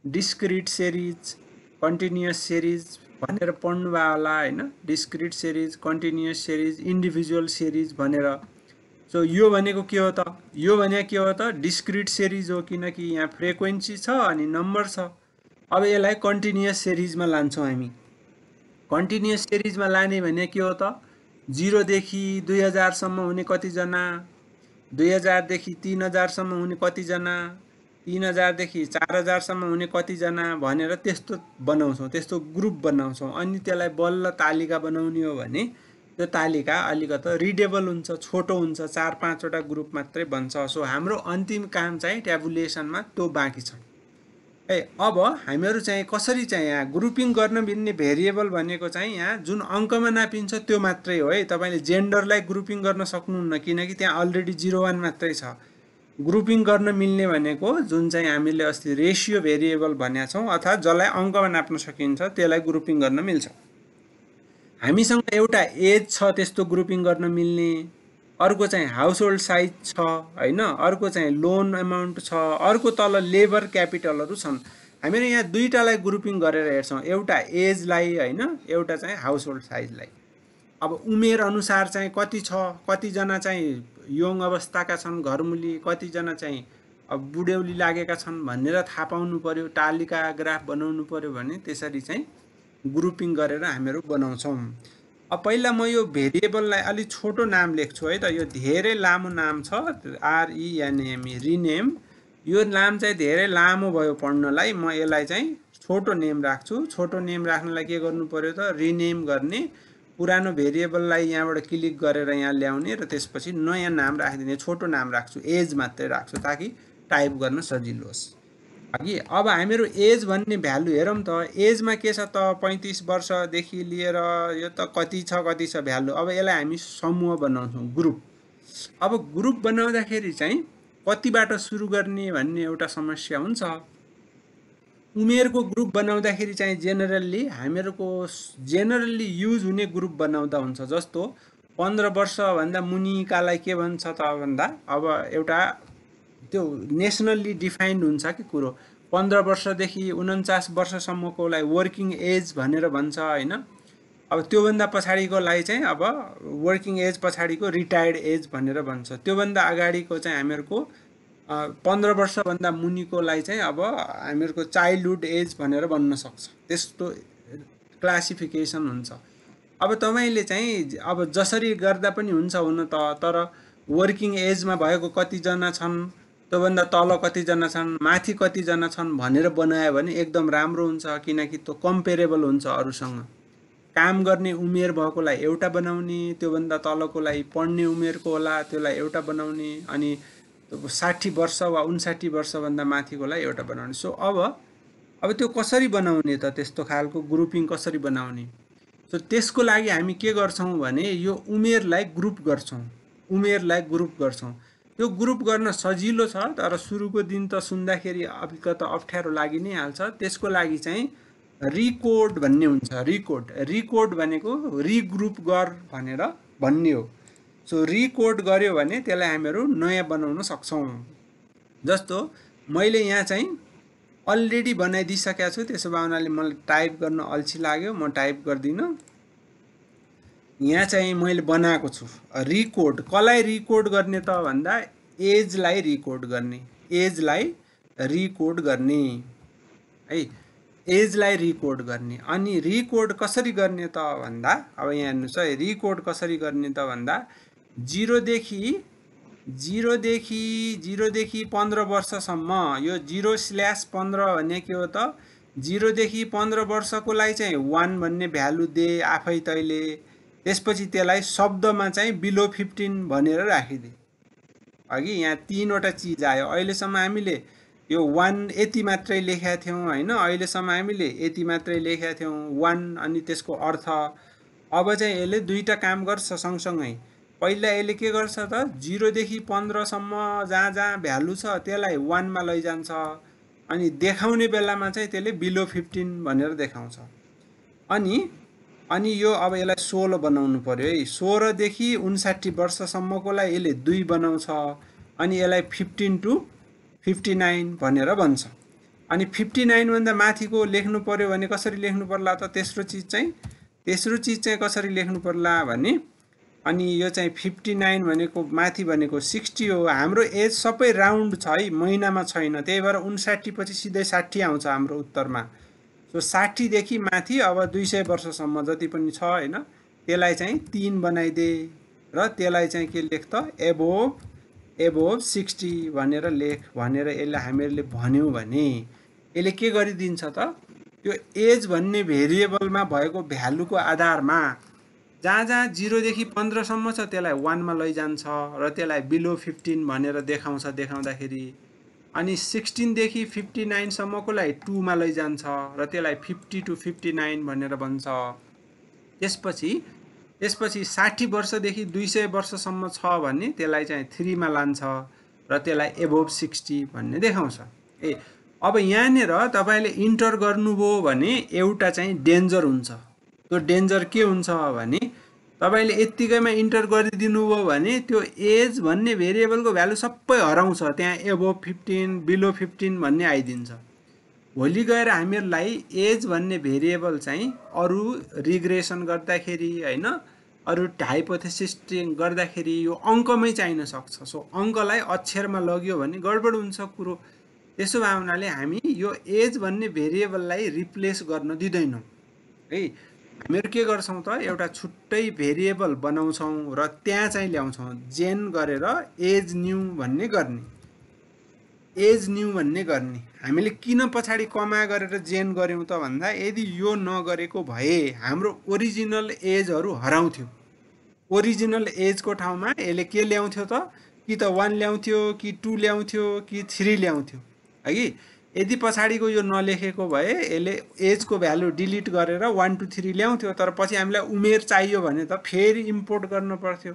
डिस्क्रिट सिरिज, कन्टिन्युअस सिरिज भनेर पढ्नुभयो होला हैन। Discrete series, continuous series, individual series भनेर। सो यो भनेको के हो त? यो भने के हो त? डिस्क्रिट सिरिज हो, किनकि यहाँ फ्रिक्वेन्सी छ अनि नम्बर छ। अब यसलाई कन्टिन्युअस सिरिजमा लान्छौं हामी। कन्टिन्युअस सिरिजमा लाने भने के हो त? 0 देखि 2000 सम्म हुने कति जना, 2000 देखि 3000 सम्म हुने कति जना, 3000 देखि 4000 सम्म हुने कति जना भनेर त्यस्तो बनाउँछौं, त्यस्तो ग्रुप बनाउँछौं। अनि त्यसलाई बल्ल तालिका बनाउने हो भने त्यो तालिका अलिकति रिडेबल हुन्छ, छोटो हुन्छ, 4-5 वटा ग्रुप मात्रै बन्छ। सो हाम्रो अन्तिम काम चाहिँ ट्याबुलेसनमा त्यो बाँकी छ। अब हामीहरु चाहिँ कसरी चाहिँ यहाँ ग्रुपिङ गर्न मिल्ने भेरिएबल भनेको चाहिँ यहाँ जुन अंकमा नापिन्छ त्यो मात्रै हो है। तपाईले जेन्डरलाई ग्रुपिङ गर्न सक्नुहुन्न, किनकि त्यहाँ अलरेडी 01 मात्रै छ। ग्रुपिङ गर्न मिल्ने भनेको जुन चाहिँ हामीले अस्ति रेशियो भेरिएबल भनेका छौं अथवा जसलाई अंकमा नाप्न सकिन्छ त्यसलाई ग्रुपिङ गर्न मिल्छ। हामीसँग एउटा एज छ त्यस्तो ग्रुपिङ गर्न मिल्ने, अर्को चाहिँ हाउसहोल्ड साइज छ हैन, अर्को चाहिँ लोन अमाउन्ट छ, अर्को तल लेबर क्यापिटलहरु छन्। हामीले यहाँ दुईटालाई ग्रुपिङ गरेर हेर्छौं, एउटा एजलाई हैन, एउटा चाहिँ हाउसहोल्ड साइजलाई। अब उमेर अनुसार चाहिँ कति छ, कति जना चाहिँ यङ अवस्थाका छन् घरमुली, कति जना चाहिँ अब बुढेउली लागेका छन् भनेर थाहा पाउनु पर्यो। तालिका ग्राफ बनाउनु पर्यो भने त्यसरी चाहिँ ग्रुपिङ गरेर हामीहरु बनाउँछौं। अब पहिला म यो भेरिएबललाई अलि छोटो नाम लेख्छु है त। यो धेरै लामो नाम छ, RENAME, रिनेम। यो नाम चाहिँ धेरै लामो भयो पढ्नलाई, म यसलाई चाहिँ छोटो नेम राख्छु। छोटो नेम राख्नलाई के गर्नु पर्यो त? रिनेम गर्ने। पुरानो भेरिएबललाई यहाँबाट क्लिक गरेर यहाँ ल्याउने र त्यसपछि नयाँ नाम राखिदिने। छोटो नाम राख्छु, एज मात्रै राख्छु ताकि टाइप गर्न सजिलो होस्। अब हामीहरु एज भन्ने भ्यालु हेरौं त। एजमा के छ त? 35 वर्षदेखि लिएर यो त कति छ भ्यालु। अब यसलाई हामी समूह बनाउँछौं, ग्रुप। अब ग्रुप बनाउँदाखेरि चाहिँ कतिबाट सुरु गर्ने भन्ने एउटा समस्या हुन्छ। उमेरको ग्रुप बनाउँदाखेरि चाहिँ जेनरली हामीहरुको युज हुने ग्रुप बनाउँदा हुन्छ। जस्तो 15 वर्ष भन्दा मुनिकालाई के भन्छ त भन्दा अब एउटा त्यो नेशनली डिफाइन्ड हुन्छ कि कुरो। 15 वर्षदेखि 49 वर्षसम्मकोलाई वर्किङ एज भनेर भन्छ हैन। अब त्यो भन्दा पछाडीकोलाई चाहिँ अब वर्किङ एज पछाडीको रिटायर्ड एज भनेर भन्छ। त्यो भन्दा अगाडिको चाहिँ हामीहरुको 15 वर्ष भन्दा मुनिकोलाई चाहिँ अब हामीहरुको चाइल्डहुड एज भनेर भन्न सक्छ। त्यस्तो क्लासिफिकेसन हुन्छ। अब तपाईले चाहिँ अब जसरी गर्दा पनि हुन्छ हुन त, तर वर्किङ एजमा भएको कति जना छन् त्योभन्दा तल कतिजना छन्, माथि कतिजना छन् भनेर बनायो भने एकदम राम्रो हुन्छ, किनकि त्यो कम्पेरेबल हुन्छ अरूसँग। काम गर्ने उमेर भएकोलाई एउटा बनाउने, त्योभन्दा तलकोलाई पढ्ने उमेरको होला त्यसलाई एउटा बनाउने, अनि 60 वर्ष वा 59 वर्षभन्दा माथिकोलाई एउटा बनाउने। सो अब त्यो कसरी बनाउने त, त्यस्तो खालको ग्रुपिङ कसरी बनाउने? सो त्यसको लागि हामी के गर्छौँ भने यो उमेरलाई ग्रुप गर्छौँ। त्यो ग्रुप गर्न सजिलो छ, तर सुरुको दिन त सुन्दाखेरि अलिकति अप्ठ्यारो लागि नै हाल्छ। त्यसको लागि चाहिँ रिकोड भन्ने हुन्छ। रिकोड भनेको रिग्रुप गर भनेर भन्ने हो। सो रिकोड गर्यो भने त्यसलाई हामीहरू नयाँ बनाउन सक्छौँ। जस्तो मैले यहाँ चाहिँ अलरेडी बनाइदिइसकेको छु, त्यसो भए हुनाले मलाई टाइप गर्न अल्छी लाग्यो, म टाइप गर्दिनँ। यहाँ चाहिँ मैले बनाएको छु रिकोड। कसलाई रिकोड गर्ने त भन्दा एजलाई रिकोड गर्ने है, एजलाई रिकोड गर्ने। अनि रिकोड कसरी गर्ने त भन्दा, अब यहाँ हेर्नुहोस् है, रिकोड कसरी गर्ने त भन्दा 0 देखि 15 वर्षसम्म, यो 0/15 भन्ने के हो त, 0 देखि 15 वर्षकोलाई चाहिँ 1 भन्ने भ्यालु दे आफै तैले। त्यसपछि त्यसलाई शब्दमा चाहिँ बिलो 15 भनेर राखिदे। अघि यहाँ 3वटा चिज आयो। अहिलेसम्म हामीले यो 1 यति मात्रै लेखेका थियौँ हैन, अहिलेसम्म हामीले यति मात्रै लेखेका थियौँ 1 अनि त्यसको अर्थ। अब चाहिँ यसले दुईटा काम गर्छ सँगसँगै। पहिला यसले के गर्छ त, 0 देखि 15 सम्म जहाँ भ्यालु छ त्यसलाई 1 मा लैजान्छ, अनि देखाउने बेलामा चाहिँ त्यसले बिलो 15 भनेर देखाउँछ। अनि यो अब यसलाई 16 बनाउनु पर्यो है। 16 देखि 59 वर्षसम्मकोलाई यसले 2 बनाउँछ, अनि यसलाई 15 to 59 भनेर भन्छ। अनि 59 भन्दा माथिको लेख्नु पर्यो भने कसरी लेख्नु पर्ला त, तेस्रो चिज चाहिँ कसरी लेख्नु पर्ला भने, अनि यो चाहिँ 59 भनेको माथि भनेको 60 हो। हाम्रो एज सबै राउन्ड छ है, महिनामा छैन, त्यही भएर 59 पछि सिधै 60 आउँछ हाम्रो उत्तरमा। सो 60 देखि माथि अब 200 वर्षसम्म जति पनि छ हैन, त्यसलाई चाहिँ 3 बनाइदे र त्यसलाई चाहिँ के लेख त, एबोभ 60 भनेर लेख भनेर यसलाई हामीहरूले भन्यौँ भने यसले के गरिदिन्छ त, त्यो एज भन्ने भेरिएबलमा भएको भ्यालुको आधारमा जहाँ 0 देखि 15 सम्म छ त्यसलाई 1 मा लैजान्छ र त्यसलाई बिलो 15 भनेर देखाउँछ देखाउँदाखेरि। अनि 16 देखि 59 सम्मकोलाई 2 मा लैजान्छ र त्यसलाई 50 to 59 भनेर भन्छ। त्यसपछि 60 वर्षदेखि 200 वर्षसम्म छ भने त्यसलाई चाहिँ 3 मा लान्छ र त्यसलाई एबोभ 60 भन्ने देखाउँछ। अब यहाँनिर तपाईले इन्टर गर्नुभयो भने एउटा चाहिँ डेन्जर हुन्छ। त्यो डेन्जर के हुन्छ भने तपाईले यतिकैमा इन्टर गरिदिनु भयो भने त्यो एज भन्ने भेरिएबलको भ्यालु सबै हराउँछ, त्यहाँ एबोभ 15 बिलो 15 भन्ने आइदिन्छ। भोलि गएर हामीहरूलाई एज भन्ने भेरिएबल चाहिँ अरू रिग्रेसन गर्दाखेरि हैन, अरू हाइपोथेसिस गर्दाखेरि यो अङ्कमै चाहिन सक्छ। सो अङ्कलाई अक्षरमा लग्यो भने गडबड हुन्छ कुरो। त्यसो भए हुनाले हामी यो एज भन्ने भेरिएबललाई रिप्लेस गर्न दिदैनौँ है। हामीहरू के गर्छौँ त, एउटा छुट्टै भेरिएबल बनाउँछौँ र त्यहाँ चाहिँ ल्याउँछौँ जेन गरेर एज न्यू भन्ने गर्ने। हामीले किन पछाडि कमा गरेर जेन गर्यौँ त भन्दा, यदि यो नगरेको भए हाम्रो ओरिजिनल एजहरू हराउँथ्यो। ओरिजिनल एजको ठाउँमा यसले के ल्याउँथ्यो त, कि त 1 ल्याउँथ्यो, कि 2 ल्याउँथ्यो, कि 3 ल्याउँथ्यो है। यदि पछाडिको यो नलेखेको भए यसले एजको भ्यालु डिलिट गरेर 1 to 3 ल्याउँथ्यो, तर पछि हामीलाई उमेर चाहियो भने त फेरि इम्पोर्ट गर्नु पर्थ्यो।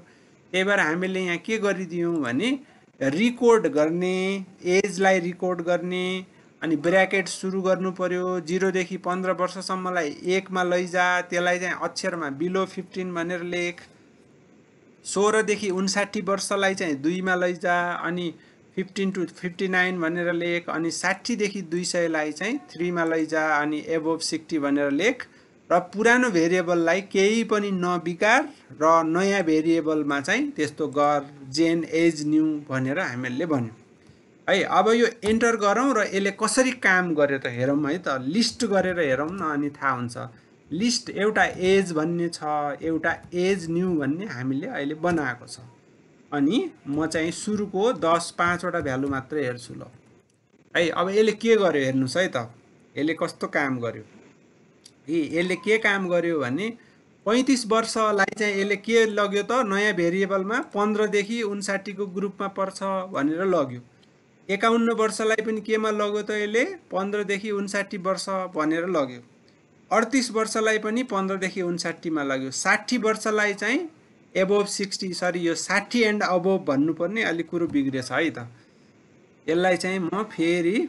त्यही भएर हामीले यहाँ के गरिदियौँ भने रिकोड गर्ने, एजलाई रिकोड गर्ने, अनि ब्र्याकेट सुरु गर्नु पर्यो। 0 देखि 15 वर्षसम्मलाई 1 मा लैजा, त्यसलाई चाहिँ अक्षरमा बिलो 15 भनेर लेख। 16 देखि 59 वर्षलाई चाहिँ 2 मा लैजा, अनि 15 to 59 भनेर लेख। अनि 60 देखि 200 लाई चाहिँ 3 मा लैजा, अनि एबोभ 60 भनेर लेख। र पुरानो भेरिएबललाई केही पनि नबिगार र नयाँ भेरिएबलमा चाहिँ त्यस्तो गर, जेन एज न्यू भनेर हामीले भन्यौँ है। अब यो एन्टर गरौँ र यसले कसरी काम गर्यो त हेरौँ है त। लिस्ट गरेर हेरौँ न, अनि थाहा हुन्छ। लिस्ट एउटा एज भन्ने छ, एउटा एज न्यू भन्ने हामीले अहिले बनाएको छ। अनि म चाहिँ सुरुको 10 5 वटा भ्यालु मात्रै हेर्छु ल है। अब यसले के गर्यो हेर्नुस् है त, यसले कस्तो काम गर्यो। यसले के काम गर्यो भने 35 वर्षलाई चाहिँ यसले के लग्यो त, नयाँ भेरिएबलमा 15 देखि 59 को ग्रुपमा पर्छ भनेर लग्यो। 51 वर्षलाई पनि केमा लग्यो त, यसले 15 देखि 59 वर्ष भनेर लग्यो। 38 वर्षलाई पनि 15 देखि 59 मा लग्यो। 60 वर्षलाई चाहिँ एबोभ 60, सरी यो 60 एन्ड अबोभ भन्नुपर्ने, अलि कुरो बिग्रेछ है त। यसलाई चाहिँ म फेरि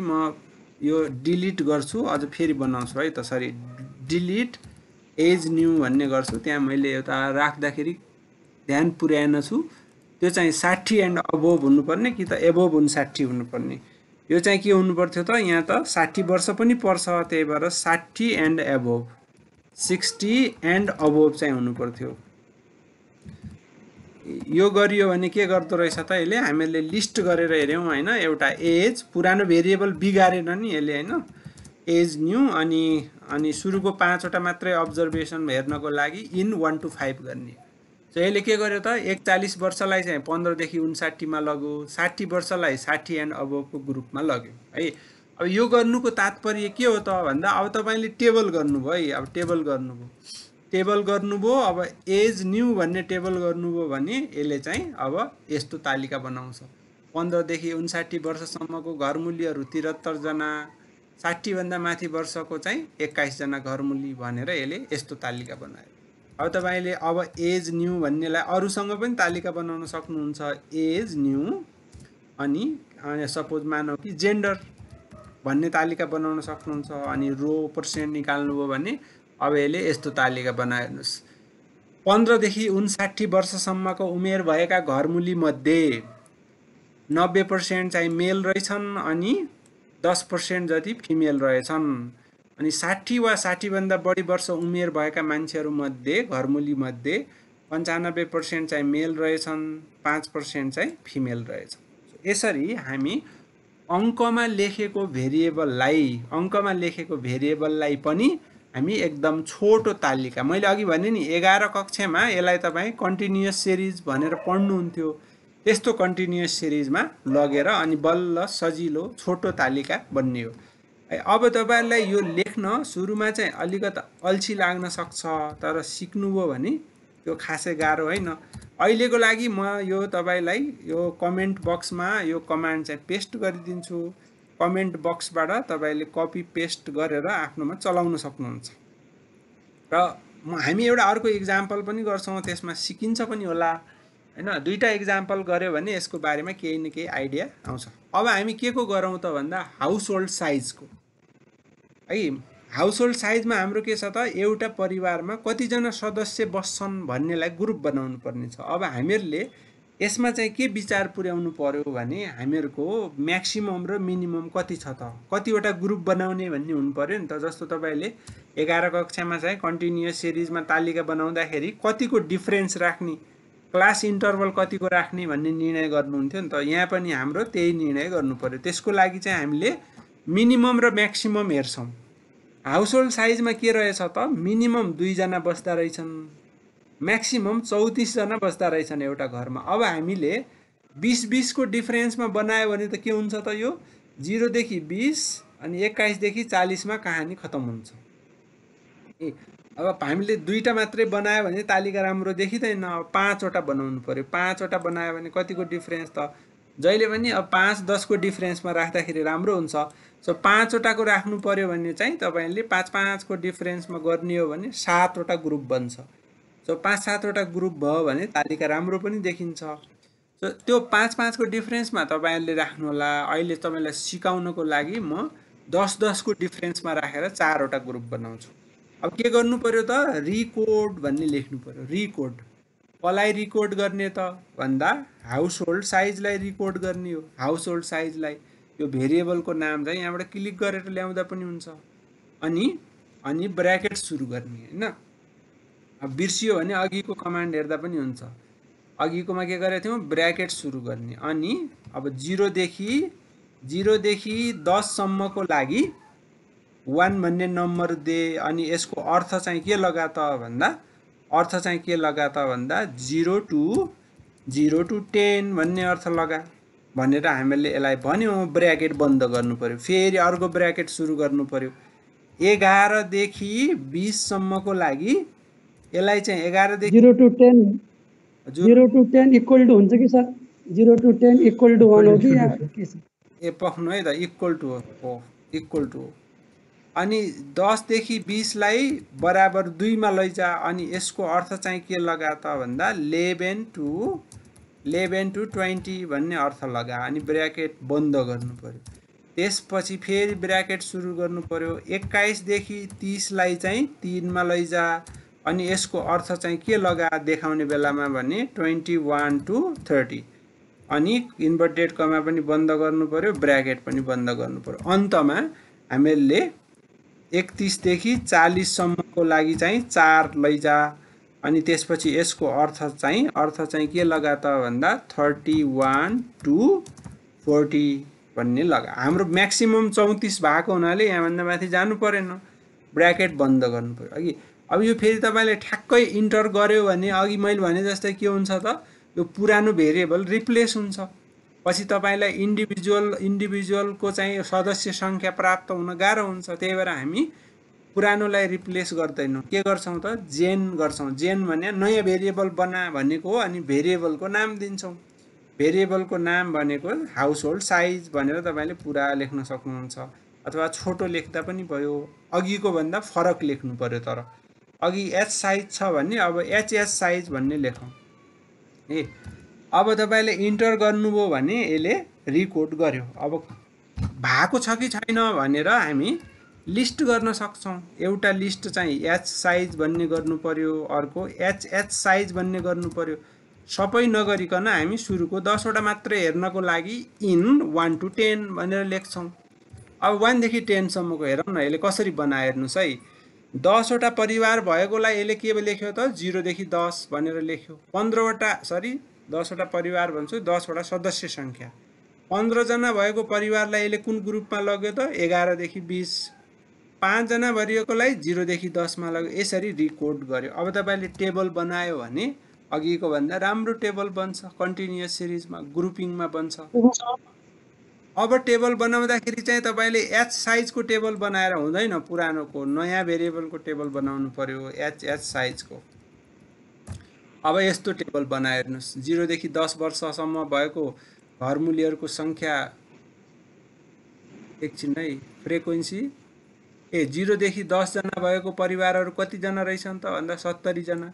म यो डिलिट गर्छु, अझ फेरि बनाउँछु है त। सरी डिलिट एज न्यू भन्ने गर्छु। त्यहाँ मैले एउटा राख्दाखेरि ध्यान पुर्याएन छु। त्यो चाहिँ 60 एन्ड अबोभ हुनुपर्ने कि त एबोभ 59 हुनुपर्ने। यो चाहिँ के हुनु पर्थ्यो त, यहाँ त 60 वर्ष पनि पर्छ, त्यही भएर 60 एन्ड एबोभ 60 एन्ड अबोभ चाहिँ हुनु पर्थ्यो। यो गरियो भने के गर्दो रहेछ त, यसले हामीले लिस्ट गरेर हेर्यौं हैन, एउटा एज पुरानो भेरिएबल बिगारेन नि यसले हैन, एज न्यू अनि सुरुको 5 वटा मात्रै अब्जर्भेसन हेर्नको लागि इन 1 to 5 गर्ने। सो यसले के गर्यो त, 41 वर्षलाई चाहिँ 15 देखि 59 मा लग्यो, 60 वर्षलाई 60 एन्ड अबोभको ग्रुपमा लग्यो है। अब यो गर्नुको तात्पर्य के हो त भन्दा, अब तपाईले टेबल गर्नुभयो है। अब टेबल गर्नुभयो, अब एज न्यू भन्ने टेबल गर्नुभयो भने यसले चाहिँ अब यस्तो तालिका बनाउँछ। 15 देखि 59 वर्षसम्मको घरमूलीहरू 73 जना, 60 भन्दा माथि वर्षको चाहिँ 21 जना घरमूली भनेर यसले यस्तो तालिका बनायो। अब तपाईले अब एज न्यू भन्नेलाई अरूसँग पनि तालिका बनाउन सक्नुहुन्छ, एज न्यू अनि सपोज मानौ कि जेन्डर भन्ने तालिका बनाउन सक्नुहुन्छ, अनि रो पर्सेन्ट निकाल्नुभयो भने अब यसले यस्तो तालिका बनायो। हेर्नुस्, 15 देखि 59 वर्षसम्मको उमेर भएका घरमूली मध्ये 90% चाहिँ मेल रहेछन् अनि 10% जति फिमेल रहेछन्। अनि 60 वा 60 भन्दा बढी वर्ष उमेर भएका मान्छेहरू मध्ये घरमूली मध्ये 95% चाहिँ मेल रहेछन्, 5% चाहिँ फिमेल रहेछन्। यसरी हामी अङ्कमा लेखेको भेरिएबललाई पनि हामी एकदम छोटो तालिका, मैले अघि भने नि 11 कक्षामा यसलाई तपाईँ कन्टिन्युअस सिरिज भनेर पढ्नुहुन्थ्यो, त्यस्तो कन्टिन्युअस सिरिजमा लगेर अनि बल्ल सजिलो छोटो तालिका बन्नियो। अब तपाईहरुलाई यो लेख्न सुरुमा चाहिँ अलिकति अल्छी लाग्न सक्छ, तर सिक्नुभयो भने त्यो खासै गाह्रो हैन। अहिलेको लागि म यो तपाईलाई यो कमेन्ट बक्समा यो कमान्ड चाहिँ पेस्ट गरिदिन्छु। कमेन्ट बक्सबाट तपाईले कपी पेस्ट गरेर आफ्नोमा चलाउन सक्नुहुन्छ। र हामी एउटा अर्को एक्जाम्पल पनि गर्छौं, त्यसमा सिकिन्छ पनि होला हैन। दुईटा एक्जाम्पल गर्यो भने यसको बारेमा केही न केही आइडिया आउँछ। अब हामी के को गरौँ त भन्दा हाउस होल्ड साइजको है। हाउस होल्ड साइजमा हाम्रो के छ त, एउटा परिवारमा कतिजना सदस्य बस्छन् भन्नेलाई ग्रुप बनाउनु पर्ने छ। अब हामीहरूले यसमा चाहिँ के विचार पुर्याउनु पर्यो भने हामीहरूको म्याक्सिमम र मिनिमम कति छ त, कतिवटा ग्रुप बनाउने भन्ने हुनु पर्यो नि त। जस्तो तपाईले 11 कक्षामा चाहिँ कन्टिन्युअस सिरिजमा तालिका बनाउँदाखेरि कतिको डिफरेन्स राख्ने, क्लास इन्टरभल कतिको राख्ने भन्ने निर्णय गर्नुहुन्थ्यो नि त। यहाँ पनि हाम्रो त्यही निर्णय गर्नु पर्यो। त्यसको लागि चाहिँ हामीले मिनिमम र म्याक्सिमम हेर्छौं। हाउस होल्ड साइजमा के रहेछ त, मिनिमम 2 जना बस्दा रहेछन्, म्याक्सिमम 34 जना बस्दा रहेछन् एउटा घरमा। अब हामीले 20-20 को डिफरेन्समा बनायो भने त के हुन्छ त, यो 0 देखि 20 अनि 21 देखि 40 मा कहानी खतम हुन्छ। अब हामीले दुईटा मात्रै बनायो भने तालिका राम्रो देखिदैन। अब 5 वटा बनाउनु पर्यो। 5 वटा बनायो भने कतिको डिफरेन्स त, जहिले पनि अब 5-10 को डिफरेन्समा राख्दाखेरि राम्रो हुन्छ। सो 5 वटाको राख्नु पर्यो भने चाहिँ तपाईले 5-5 को डिफरेन्समा गर्ने हो भने 7 वटा ग्रुप बन्छ। सो 5-7 वटा ग्रुप भयो भने तालिका राम्रो पनि देखिन्छ। सो त्यो 5-5 को डिफरेन्समा तपाईहरुले राख्नु होला। अहिले तपाईलाई सिकाउनको लागि म 10-10 को डिफरेन्समा राखेर 4 वटा ग्रुप बनाउँछु। अब के गर्नु पर्यो त, रिकोड भन्ने लेख्नु पर्यो। रिकोड कसलाई रिकोड गर्ने त भन्दा हाउस होल्ड साइजलाई रिकोड गर्ने हो। हाउस होल्ड साइजलाई यो भेरिएबलको नाम चाहिँ यहाँबाट क्लिक गरेर ल्याउँदा पनि हुन्छ। अनि ब्र्याकेट सुरु गर्ने हैन। अब बिर्सियो भने अघिको कमान्ड हेर्दा पनि हुन्छ। अघिकोमा के गरेको थियौं, ब्र्याकेट सुरु गर्ने। अनि अब 0 देखि 10 सम्मको लागि 1 भन्ने नम्बर दे। अनि यसको अर्थ चाहिँ के लगा त भन्दा 0 to 0 to 10 भन्ने अर्थ लगा भनेर हामीले यसलाई भन्यौँ। ब्र्याकेट बन्द गर्नु पर्यो, फेरि अर्को ब्र्याकेट सुरु गर्नु पर्यो। 11 देखि 20 सम्मको लागि यसलाई चाहिँ 11 देखि 0 to 10 0 to 10 इक्वल टु हुन्छ कि सर? 0 to 10 इक्वल टु 1 हो कि या के छ? ए पक्नु है त, इक्वल टु हो, इक्वल टु हो। अनि 10 देखि 20 लाई बराबर 2 मा लैजा। अनि यसको अर्थ चाहिँ के लगा त भन्दा 11 to 20 भन्ने अर्थ लगा। अनि ब्र्याकेट बन्द गर्नु पर्यो। त्यसपछि फेरि ब्र्याकेट सुरु गर्नु पर्यो। 21 देखि 30 लाई चाहिँ 3 मा लैजा। अनि यसको अर्थ चाहिँ के लगा देखाउने बेलामा भने 21 to 30। अनि इन्भर्टेड कमा पनि बन्द गर्नु पर्यो, ब्र्याकेट पनि बन्द गर्नु पर्यो। अन्तमा हामीले 31 देखि 40 सम्मको लागि चाहिँ 4 लैजा। अनि त्यसपछि यसको अर्थ चाहिँ के लगा त भन्दा 31 to 40 भन्ने लगा। हाम्रो म्याक्सिमम 34 भएको हुनाले यहाँभन्दा माथि जानु परेन, ब्र्याकेट बन्द गर्नु पर्यो। अघि अब यो फेरि तपाईँले ठ्याक्कै इन्टर गर्यो भने अघि मैले भने जस्तै के हुन्छ त, यो पुरानो भेरिएबल रिप्लेस हुन्छ। पछि तपाईँलाई इन्डिभिजुअलको चाहिँ सदस्य सङ्ख्या प्राप्त हुन गाह्रो हुन्छ। त्यही भएर हामी पुरानोलाई रिप्लेस गर्दैनौँ, के गर्छौँ त जेन गर्छौँ। जेन भने नयाँ भेरिएबल बना भनेको हो। अनि भेरिएबलको नाम दिन्छौँ। भेरिएबलको नाम भनेको हाउस होल्ड साइज भनेर तपाईँले पुरा लेख्न सक्नुहुन्छ, अथवा छोटो लेख्दा पनि भयो। अघिको भन्दा फरक लेख्नु पर्यो। तर अघि एच साइज छ भने अब एचएस साइज भन्ने लेखौँ। अब तपाईँले इन्टर गर्नुभयो भने यसले रिकोड गर्यो। अब भएको छ कि छैन भनेर हामी लिस्ट गर्न सक्छौँ। एउटा लिस्ट चाहिँ एच साइज भन्ने गर्नु पर्यो, अर्को एचएच साइज भन्ने गर्नु पर्यो। सबै नगरिकन हामी सुरुको 10 वटा मात्र हेर्नको लागि इन 1 to 10 भनेर लेख्छौँ। अब 1 देखि 10 सम्मको हेरौँ न यसले कसरी बनायो हेर्नुहोस् है। 10 वटा परिवार भएकोलाई यसले के लेख्यो त 0 देखि 10 भनेर लेख्यो। 10 वटा परिवार भन्छु, 10 वटा सदस्य सङ्ख्या। 15 जना भएको परिवारलाई यसले कुन ग्रुपमा लग्यो त 11 देखि 20। 5 जना भरिएकोलाई 0 देखि 10 मा लग्यो। यसरी रिकोड गर्यो। अब तपाईँले टेबल बनायो भने अघिको भन्दा राम्रो टेबल बन्छ, कन्टिन्युअस सिरिजमा ग्रुपिङमा बन्छ। अब टेबल बनाउँदाखेरि चाहिँ तपाईँले एच साइजको टेबल बनाएर हुँदैन, पुरानोको नयाँ भेरिएबलको टेबल बनाउनु पर्यो, एच साइजको। अब यस्तो टेबल बनाएर हेर्नुहोस्। 0 देखि 10 वर्षसम्म भएको घरमूलीहरूको सङ्ख्या, एकछिन है, फ्रिक्वेन्सी 0 देखि 10 जना भएको परिवारहरू कतिजना रहेछन् त भन्दा 70 जना।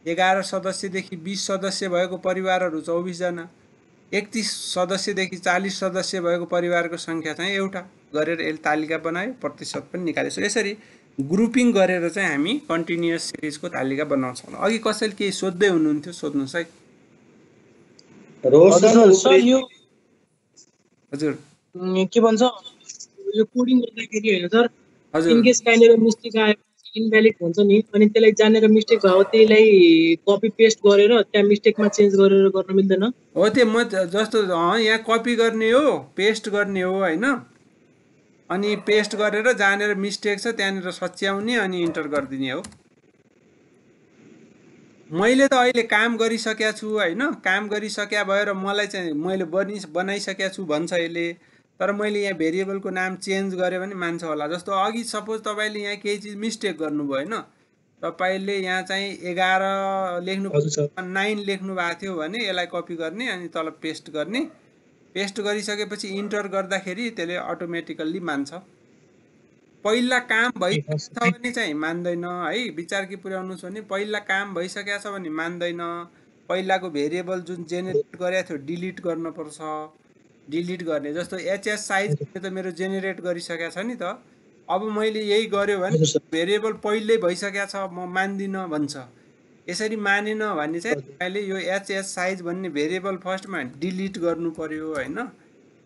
11 सदस्यदेखि 20 सदस्य भएको परिवारहरू 24 जना। 31 सदस्यदेखि 40 सदस्य भएको परिवारको सङ्ख्या चाहिँ एउटा गरेर यसले तालिका बनायो, प्रतिशत पनि निकाल्यो। यसरी ग्रुपिङ गरेर चाहिँ हामी कन्टिन्युअस सिरिजको तालिका बनाउँछौँ। अघि कसैले केही सोध्दै हुनुहुन्थ्यो, सोध्नुहोस् है। हजुर के भन्छ यो कोडिङ गर्दाखेरि हैन सर, इन केस काइन्डर मिस्टेक आयो इनभ्यालिड हुन्छ नि, अनि त्यसलाई जानेर मिस्टेक भयो त्यसलाई कपी पेस्ट गरेर त्यहाँ मिस्टेकमा चेन्ज गरेर गर्न मिल्दैन हो? त्यो म जस्तो यहाँ कपी गर्ने हो, पेस्ट गर्ने हो हैन। अनि पेस्ट गरेर जानेर मिस्टेक छ त्यहाँनिर सच्याउने अनि इन्टर गरिदिने हो। मैले त अहिले काम गरिसकेको छु हैन, काम गरिसक्या भएर मलाई चाहिँ मैले बनाइसकेको छु भन्छ यसले। तर मैले यहाँ भेरिएबलको नाम चेन्ज गरेँ भने मान्छ होला। जस्तो अघि सपोज तपाईँले यहाँ केही चिज मिस्टेक गर्नुभयो हैन, तपाईँले यहाँ चाहिँ 11 लेख्नु 9 लेख्नु भएको थियो भने यसलाई कपी गर्ने अनि तल पेस्ट गर्ने। पेस्ट गरिसकेपछि इन्टर गर्दाखेरि त्यसले अटोमेटिकल्ली मान्छ। पहिला काम भइसकेको छ भने चाहिँ मान्दैन है। विचार के पुर्याउनुहोस् भने पहिला काम भइसकेको छ भने मान्दैन। पहिलाको भेरिएबल जुन जेनेरेट गरेको थियो डिलिट गर्नुपर्छ, डिलिट गर्ने। जस्तो एचएस साइज त मेरो जेनेरेट गरिसकेको छ नि त। अब मैले यही गर्यो भने भेरिएबल पहिल्यै भइसकेको छ, म मान्दिनँ भन्छ। यसरी मानेन भने चाहिँ तपाईँले यो एचएस साइज भन्ने भेरिएबल फर्स्टमा डिलिट गर्नु पर्यो हैन।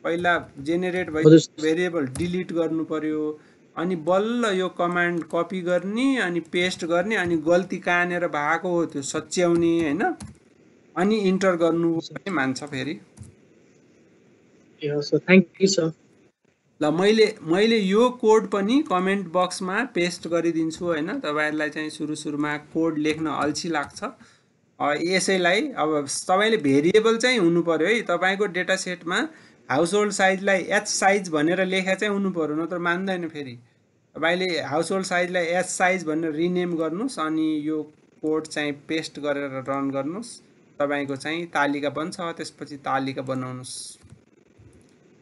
पहिला जेनेरेट भइसकेको भेरिएबल डिलिट गर्नु पर्यो, अनि बल्ल यो कमान्ड कपी गर्ने अनि पेस्ट गर्ने, अनि गल्ती कहाँनिर भएको हो त्यो सच्याउने हैन, अनि इन्टर गर्नु पनि मान्छ फेरि। Thank you sir. ल मैले यो कोड पनि कमेन्ट बक्समा पेस्ट गरिदिन्छु हैन। तपाईहरुलाई चाहिँ सुरुमा कोड लेख्न अल्छी लाग्छ यसैलाई अब तपाईँले भेरिएबल चाहिँ हुनु पर्यो है तपाईँको डेटा सेटमा हाउस होल्ड साइजलाई एच साइज भनेर लेखा चाहिँ हुनु पर्यो, नत्र मान्दैन फेरि। तपाईँले हाउस होल्ड साइजलाई एच साइज भनेर रिनेम गर्नुहोस् अनि यो कोड चाहिँ पेस्ट गरेर रन गर्नुहोस्, तपाईँको चाहिँ तालिका बन्छ। त्यसपछि तालिका बनाउनुहोस्।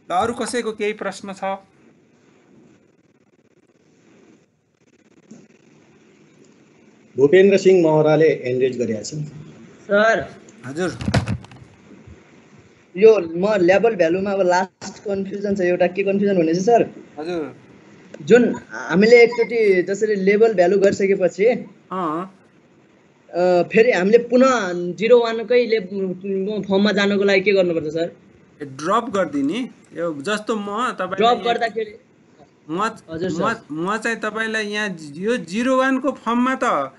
ल अरू कसैको केही प्रश्न छ? भूपेन्द्र सिंह महराले एनरेज गरेका छन्। सर हजुर यो म लेभल भ्यालुमा अब लास्ट कन्फ्युजन छ एउटा। के कन्फ्युजन भने चाहिँ सर हजुर जुन हामीले एकचोटि जसरी लेभल भ्यालु गरिसकेपछि फेरि हामीले पुनः 01 कै फर्ममा जानको लागि के गर्नुपर्छ सर? ड्रप गरिदिने। यो जस्तो म तपाईँ ड्रप गर्दाखेरि म चाहिँ तपाईँलाई यहाँ यो 01 को फर्ममा त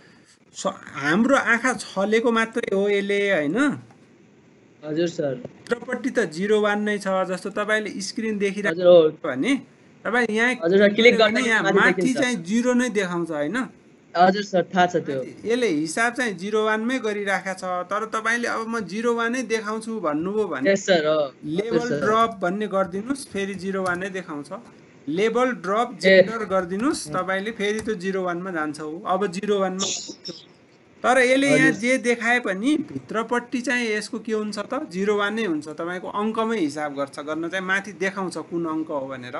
हाम्रो आँखा छलेको मात्रै हो यसले होइन। हजुर सर भित्रपट्टि त 01 नै छ। जस्तो तपाईँले स्क्रिन देखिरहेको भने तपाईँ यहाँ क्लिक गर्ने यहाँ माथि चाहिँ 0 नै देखाउँछ होइन। हजुर सर थाहा छ त्यो। यसले हिसाब चाहिँ 01 मै गरिराखेको छ। तर तपाईँले अब म 01 नै देखाउँछु भन्नुभयो भने लेभल ड्रप भन्ने गरिदिनुहोस्, फेरि 01 नै देखाउँछ। लेभल ड्रप जेन्डर गरिदिनुहोस्, तपाईँले फेरि त्यो 01 मा जान्छ। अब 01 मा। तर यसले यहाँ जे देखाए पनि भित्रपट्टि चाहिँ यसको के हुन्छ त 01 नै हुन्छ। तपाईँको अङ्कमै हिसाब गर्न चाहिँ माथि देखाउँछ कुन अङ्क हो भनेर।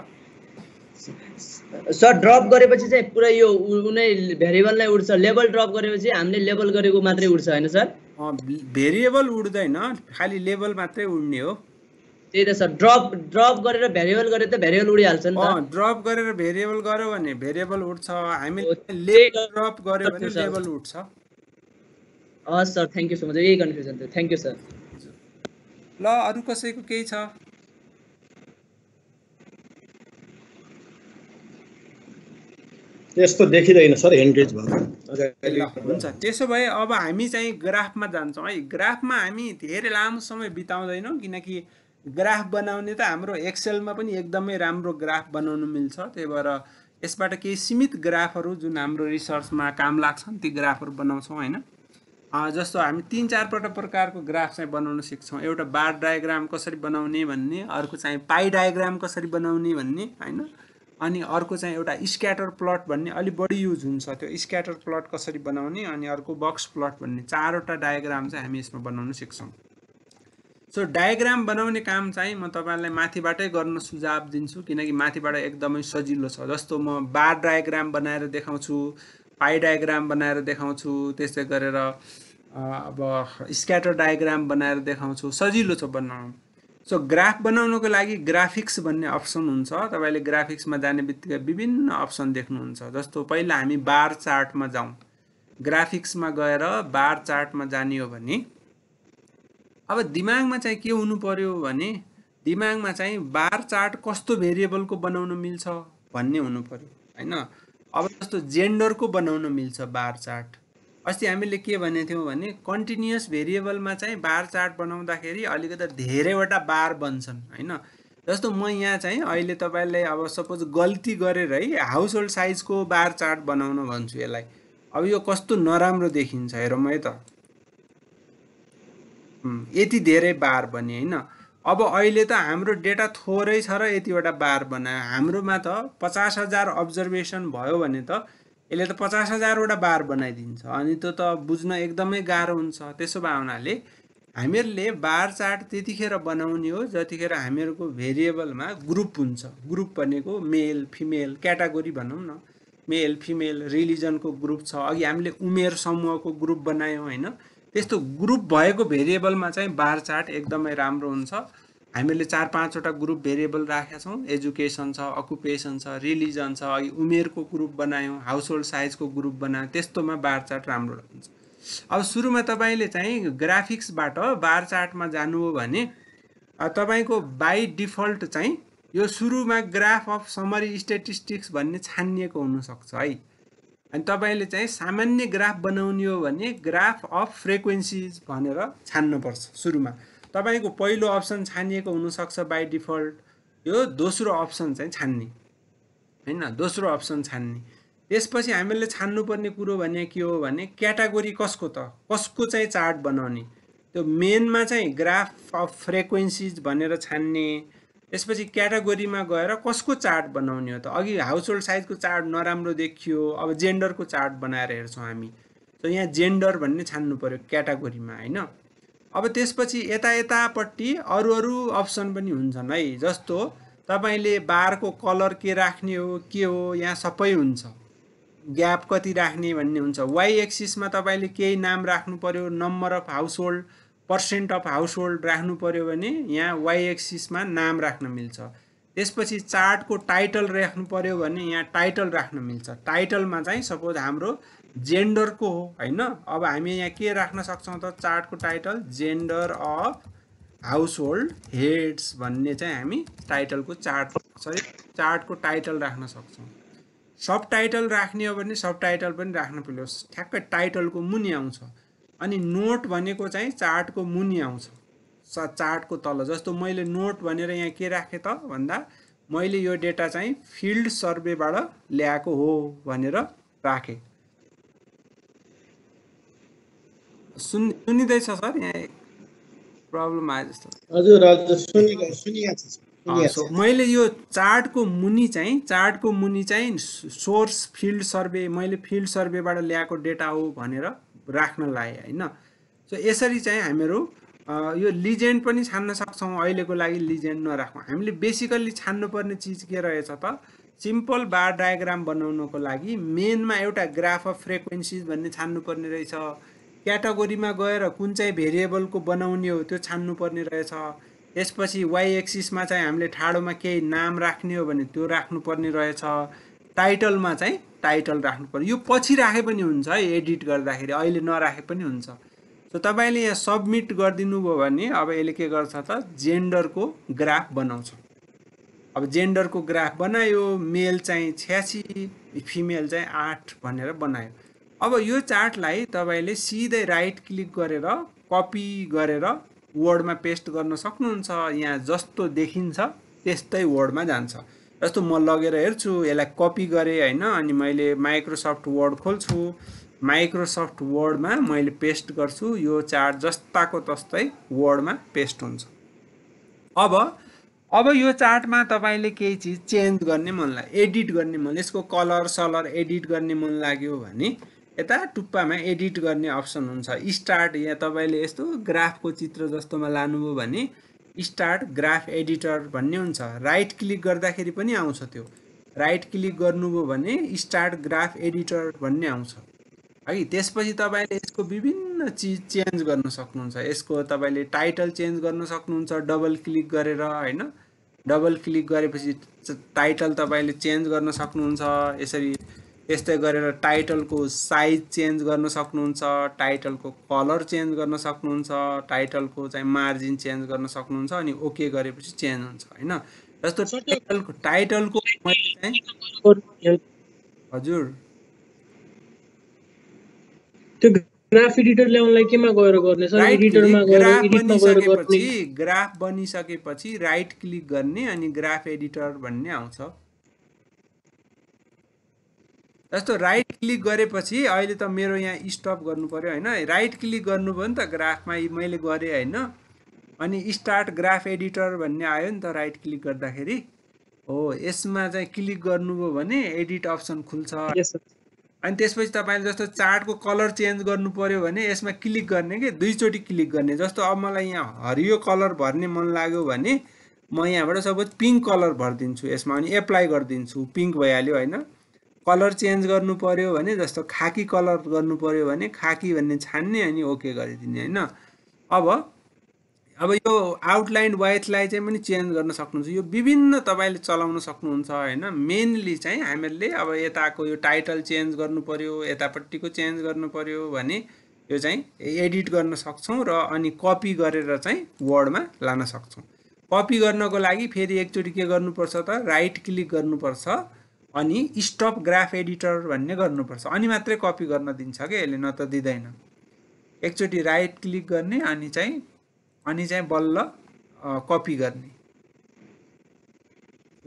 सर ड्रप गरेपछि चाहिँ पुरै यो उनै भेरिएबललाई उड्छ। लेभल ड्रप गरेपछि हामीले लेभल गरेको मात्रै उड्छ होइन सर? भेरिएबल उड्दैन, खालि लेभल मात्रै उड्ने हो। त्यही त सर। ड्रप गरेर भेरिएबल गरे त भेरिएबल उडिहाल्छ नि त। ड्रप गरेर भेरिएबल गर्यो भने भेरिएबल उड्छ। हामीले लेभल ड्रप गर्यो भने लेभल उड्छ। हस् sir, thank you so much. यही कन्फ्युजन थियो। Thank you sir. ल अरू कसैको केही छ? यस्तो देखिँदैन सर एन्ड्रेज भएको। हुन्छ, त्यसो भए अब हामी चाहिँ ग्राफमा जान्छौँ है। ग्राफमा हामी धेरै लामो समय बिताउँदैनौँ, किनकि ग्राफ बनाउने त हाम्रो एक्सेलमा पनि एकदमै राम्रो ग्राफ बनाउन मिल्छ। त्यही भएर यसबाट केही सीमित ग्राफहरू जुन हाम्रो रिसर्चमा काम लाग्छन् ती ग्राफहरू बनाउँछौँ होइन। जस्तो हामी 3-4 प्रकारको ग्राफ चाहिँ बनाउन सिक्छौँ। एउटा बार डायग्राम कसरी बनाउने भन्ने, अर्को चाहिँ पाई डायग्राम कसरी बनाउने भन्ने होइन, अनि अर्को चाहिँ एउटा स्क्याटर प्लट भन्ने अलि बढी युज हुन्छ, त्यो स्क्याटर प्लट कसरी बनाउने, अनि अर्को बक्स प्लट भन्ने 4वटा डायग्राम चाहिँ हामी यसमा बनाउन सिक्छौँ। सो डायग्राम बनाउने काम चाहिँ म तपाईँलाई माथिबाटै गर्न सुझाव दिन्छु, किनकि माथिबाट एकदमै सजिलो छ। जस्तो म बार डायग्राम बनाएर देखाउँछु, पाई डायग्राम बनाएर देखाउँछु, त्यस्तै गरेर अब स्क्याटर डायग्राम बनाएर देखाउँछु। सजिलो छ बनाउनु। सो ग्राफ बनाउनको लागि ग्राफिक्स भन्ने अप्सन हुन्छ। तपाईँले ग्राफिक्समा जाने बित्तिकै विभिन्न अप्सन देख्नुहुन्छ। जस्तो पहिला हामी बार चार्टमा जाउँ। ग्राफिक्समा गएर बार चार्टमा जाने हो भने अब दिमागमा चाहिँ के हुनु पर्यो भने दिमागमा चाहिँ बार चार्ट कस्तो भेरिएबलको बनाउन मिल्छ भन्ने हुनु पर्यो होइन। अब जस्तो जेन्डरको बनाउन मिल्छ बार चार्ट। अस्ति हामीले के भनेको थियौँ भने कन्टिन्युअस भेरिएबलमा चाहिँ बार चार्ट बनाउँदाखेरि अलिकति धेरैवटा बार बन्छन् होइन। जस्तो म यहाँ चाहिँ अहिले तपाईँलाई अब सपोज गल्ती गरेर है हाउस होल्ड साइजको बार चार्ट बनाउन भन्छु यसलाई। अब यो कस्तो नराम्रो देखिन्छ हेरौँ है त। यति धेरै बार बने होइन। अब अहिले त हाम्रो डेटा थोरै छ र यतिवटा बार बनायो। हाम्रोमा त 50,000 अब्जर्भेसन भयो भने त यसले त 50,000वटा बार बनाइदिन्छ, अनि त्यो त बुझ्न एकदमै गाह्रो हुन्छ। त्यसो भए हुनाले हामीहरूले बार चार्ट त्यतिखेर बनाउने हो जतिखेर हामीहरूको भेरिएबलमा ग्रुप हुन्छ। ग्रुप भनेको मेल फिमेल क्याटेगोरी भनौँ न, मेल फिमेल रिलिजनको ग्रुप छ। अघि हामीले उमेर समूहको ग्रुप बनायौँ होइन। त्यस्तो ग्रुप भएको भेरिएबलमा चाहिँ बार चार्ट एकदमै राम्रो हुन्छ। हामीले 4-5वटा ग्रुप भेरिएबल राखेका छौँ। एजुकेसन छ, अकुपेसन छ, रिलिजन छ, अघि उमेरको ग्रुप बनायौँ, हाउस होल्ड साइजको ग्रुप बनायौँ, त्यस्तोमा बार चार्ट राम्रो हुन्छ। अब सुरुमा तपाईँले चाहिँ ग्राफिक्सबाट बार चार्टमा जानु हो भने तपाईँको बाई डिफल्ट चाहिँ यो सुरुमा ग्राफ अफ समरी स्ट्याटिस्टिक्स भन्ने छानिएको हुनसक्छ है। अनि तपाईँले चाहिँ सामान्य ग्राफ बनाउने हो भने ग्राफ अफ फ्रिक्वेन्सिज भनेर छान्नुपर्छ। सुरुमा तपाईँको पहिलो अप्सन छानिएको हुनसक्छ बाई डिफल्ट, यो दोस्रो अप्सन चाहिँ छान्ने होइन, दोस्रो अप्सन छान्ने। त्यसपछि हामीले छान्नुपर्ने कुरो भने के हो भने क्याटेगोरी कसको चाहिँ चार्ट बनाउने। त्यो मेनमा चाहिँ ग्राफ अफ फ्रिक्वेन्सीज भनेर छान्ने। त्यसपछि क्याटेगोरीमा गएर कसको चार्ट बनाउने हो त। अघि हाउसहोल्ड साइजको चार्ट नराम्रो देखियो, अब जेन्डरको चार्ट बनाएर हेर्छौँ हामी। त यहाँ जेन्डर भन्ने छान्नु पर्यो क्याटेगोरीमा हैन। अब त्यसपछि यतापट्टि अरू अप्सन पनि हुन्छन् है। जस्तो तपाईले बारको कलर के राख्ने हो के हो यहाँ सबै हुन्छ। ग्याप कति राख्ने भन्ने हुन्छ। वाइ एक्सिसमा तपाईले केही नाम राख्नु पर्यो, number of household, percent of household राख्नु पर्यो भने यहाँ वाइ एक्सिसमा नाम राख्न मिल्छ। त्यसपछि चार्टको टाइटल राख्नु पर्यो भने यहाँ टाइटल राख्न मिल्छ। टाइटलमा चाहिँ सपोज हाम्रो जेन्डरको हो हैन। अब हामी यहाँ के राख्न सक्छौँ त चार्टको title gender of household heads भन्ने चाहिँ हामी टाइटलको चार्टको टाइटल राख्न सक्छौँ। सब टाइटल राख्ने हो भने सब टाइटल पनि राख्न पर्यो, ठ्याक्कै टाइटलको मुनि आउँछ। अनि नोट भनेको चाहिँ चार्टको मुनि आउँछ, चार्टको तल। जस्तो मैले नोट भनेर यहाँ के राखेँ त भन्दा मैले यो डेटा चाहिँ फिल्ड सर्वेबाट ल्याएको हो भनेर राखेँ। सुनिँदैछ सर? यहाँ प्रब्लम आयो जस्तो। हजुर हजुर सुनिया छ। मैले यो चार्टको मुनि चाहिँ सोर्स फिल्ड सर्वे, मैले फिल्ड सर्वेबाट ल्याएको डेटा हो भनेर राख्न लाएँ हैन। सो यसरी चाहिँ हामीहरू यो लिजेन्ड पनि छान्न सक्छौँ। अहिलेको लागि लिजेन्ड नराखौँ। हामीले बेसिकल्ली छान्नुपर्ने चिज के रहेछ त सिम्पल बार डायग्राम बनाउनको लागि मेनमा एउटा ग्राफ अफ फ्रिक्वेन्सीज भन्ने छान्नुपर्ने रहेछ। क्याटेगोरीमा गएर कुन चाहिँ भेरिएबलको बनाउने हो त्यो छान्नुपर्ने रहेछ। त्यसपछि वाइ एक्सिसमा चाहिँ हामीले ठाडोमा केही नाम राख्ने हो भने त्यो राख्नुपर्ने रहेछ। टाइटलमा चाहिँ टाइटल राख्नुपर्ने। यो पछि राखे पनि हुन्छ है, एडिट गर्दाखेरि अहिले नराखे पनि हुन्छ। सो तपाईले यहाँ सबमिट गरिदिनु भयो भने अब यसले के गर्छ त जेन्डरको ग्राफ बनाउँछ। अब जेन्डरको ग्राफ बनायो, मेल चाहिँ 86, फिमेल चाहिँ 8 भनेर बनायो। अब यो चार्टलाई तपाईले सिधै राइट क्लिक गरेर कपी गरेर वर्डमा पेस्ट गर्न सक्नुहुन्छ। यहाँ जस्तो देखिन्छ त्यस्तै वर्डमा जान्छ। जस्तो म लगेर हेर्छु, यसलाई कपी गरेँ हैन, अनि मैले माइक्रोसफ्ट वर्ड खोल्छु। माइक्रोसफ्ट वर्डमा मैले पेस्ट गर्छु। यो चार्ट जस्ताको तस्तै वर्डमा पेस्ट हुन्छ। अब यो चार्टमा तपाईले केही चीज चेन्ज गर्ने मन लाग्यो, एडिट गर्ने मन, यसको कलर सलर एडिट गर्ने मन लाग्यो भने यता टुप्पामा एडिट गर्ने अप्सन हुन्छ। स्टार्ट, यहाँ तपाईले यस्तो ग्राफको चित्र जस्तोमा लानुभयो भने स्टार्ट ग्राफ एडिटर भन्ने हुन्छ। राइट क्लिक गर्दाखेरि पनि आउँछ त्यो। राइट क्लिक गर्नुभयो भने स्टार्ट ग्राफ एडिटर भन्ने आउँछ है। त्यसपछि तपाईले यसको विभिन्न चीज चेन्ज गर्न सक्नुहुन्छ। यसको तपाईले टाइटल चेन्ज गर्न सक्नुहुन्छ डबल क्लिक गरेर हैन। डबल क्लिक गरेपछि टाइटल तपाईले चेन्ज गर्न सक्नुहुन्छ। यसरी यस्तै गरेर टाइटलको साइज चेन्ज गर्न सक्नुहुन्छ, टाइटलको कलर चेन्ज गर्न सक्नुहुन्छ, टाइटलको चाहिँ मार्जिन चेन्ज गर्न सक्नुहुन्छ। अनि ओके गरेपछि चेन्ज हुन्छ हैन। जस्तो टाइटलको मैले चाहिँ हजुर त्यो ग्राफ एडिटर ल्याउनलाई केमा गएर गर्ने सर? एडिटरमा गएर एडिटमा गएर गर्ने। ग्राफ बनिसकेपछि राइट क्लिक गर्ने अनि ग्राफ एडिटर भन्ने आउँछ। जस्तो राइट क्लिक गरेपछि अहिले त मेरो यहाँ स्टप गर्नु पर्यो हैन। राइट क्लिक गर्नुभयो नि त ग्राफमा, मैले गरेँ हैन। अनि स्टार्ट ग्राफ एडिटर भन्ने आयो नि त राइट क्लिक गर्दाखेरि। हो, यसमा चाहिँ क्लिक गर्नुभयो भने एडिट अप्सन खुल्छ। अनि त्यसपछि तपाईले जस्तो चार्टको कलर चेन्ज गर्नु पर्यो भने यसमा क्लिक गर्ने के दुईचोटी क्लिक गर्ने। जस्तो अब मलाई यहाँ हरियो कलर भर्ने मन लाग्यो भने म यहाँबाट सपोज पिङ्क कलर भर्दिन्छु यसमा, अनि एप्लाई गरिदिन्छु, पिङ्क भइहाल्यो हैन। कलर चेन्ज गर्नु पर्यो भने जस्तो खाकी कलर गर्नु पर्यो भने खाकी भन्ने छान्ने अनि ओके गरिदिने हैन। अब यो आउटलाइन वाइटलाई चाहिँ पनि चेन्ज गर्न सक्नुहुन्छ। यो विभिन्न तपाईले चलाउन सक्नुहुन्छ हैन। मेनली चाहिँ हामीले अब यताको यो टाइटल चेन्ज गर्नु पर्यो, यतापट्टिको चेन्ज गर्नु पर्यो भने यो चाहिँ एडिट गर्न सक्छौं र अनि कपी गरेर चाहिँ वर्डमा लान सक्छौं। कपी गर्नको लागि फेरि एकचोटी के गर्नुपर्छ त राइट क्लिक गर्नुपर्छ अनि स्टप ग्राफ एडिटर भन्ने गर्नुपर्छ, अनि मात्रै कपी गर्न दिन्छ के यसले, न त दिदैन। एकचोटी राइट क्लिक गर्ने अनि चाहिँ बल्ल कपी गर्ने।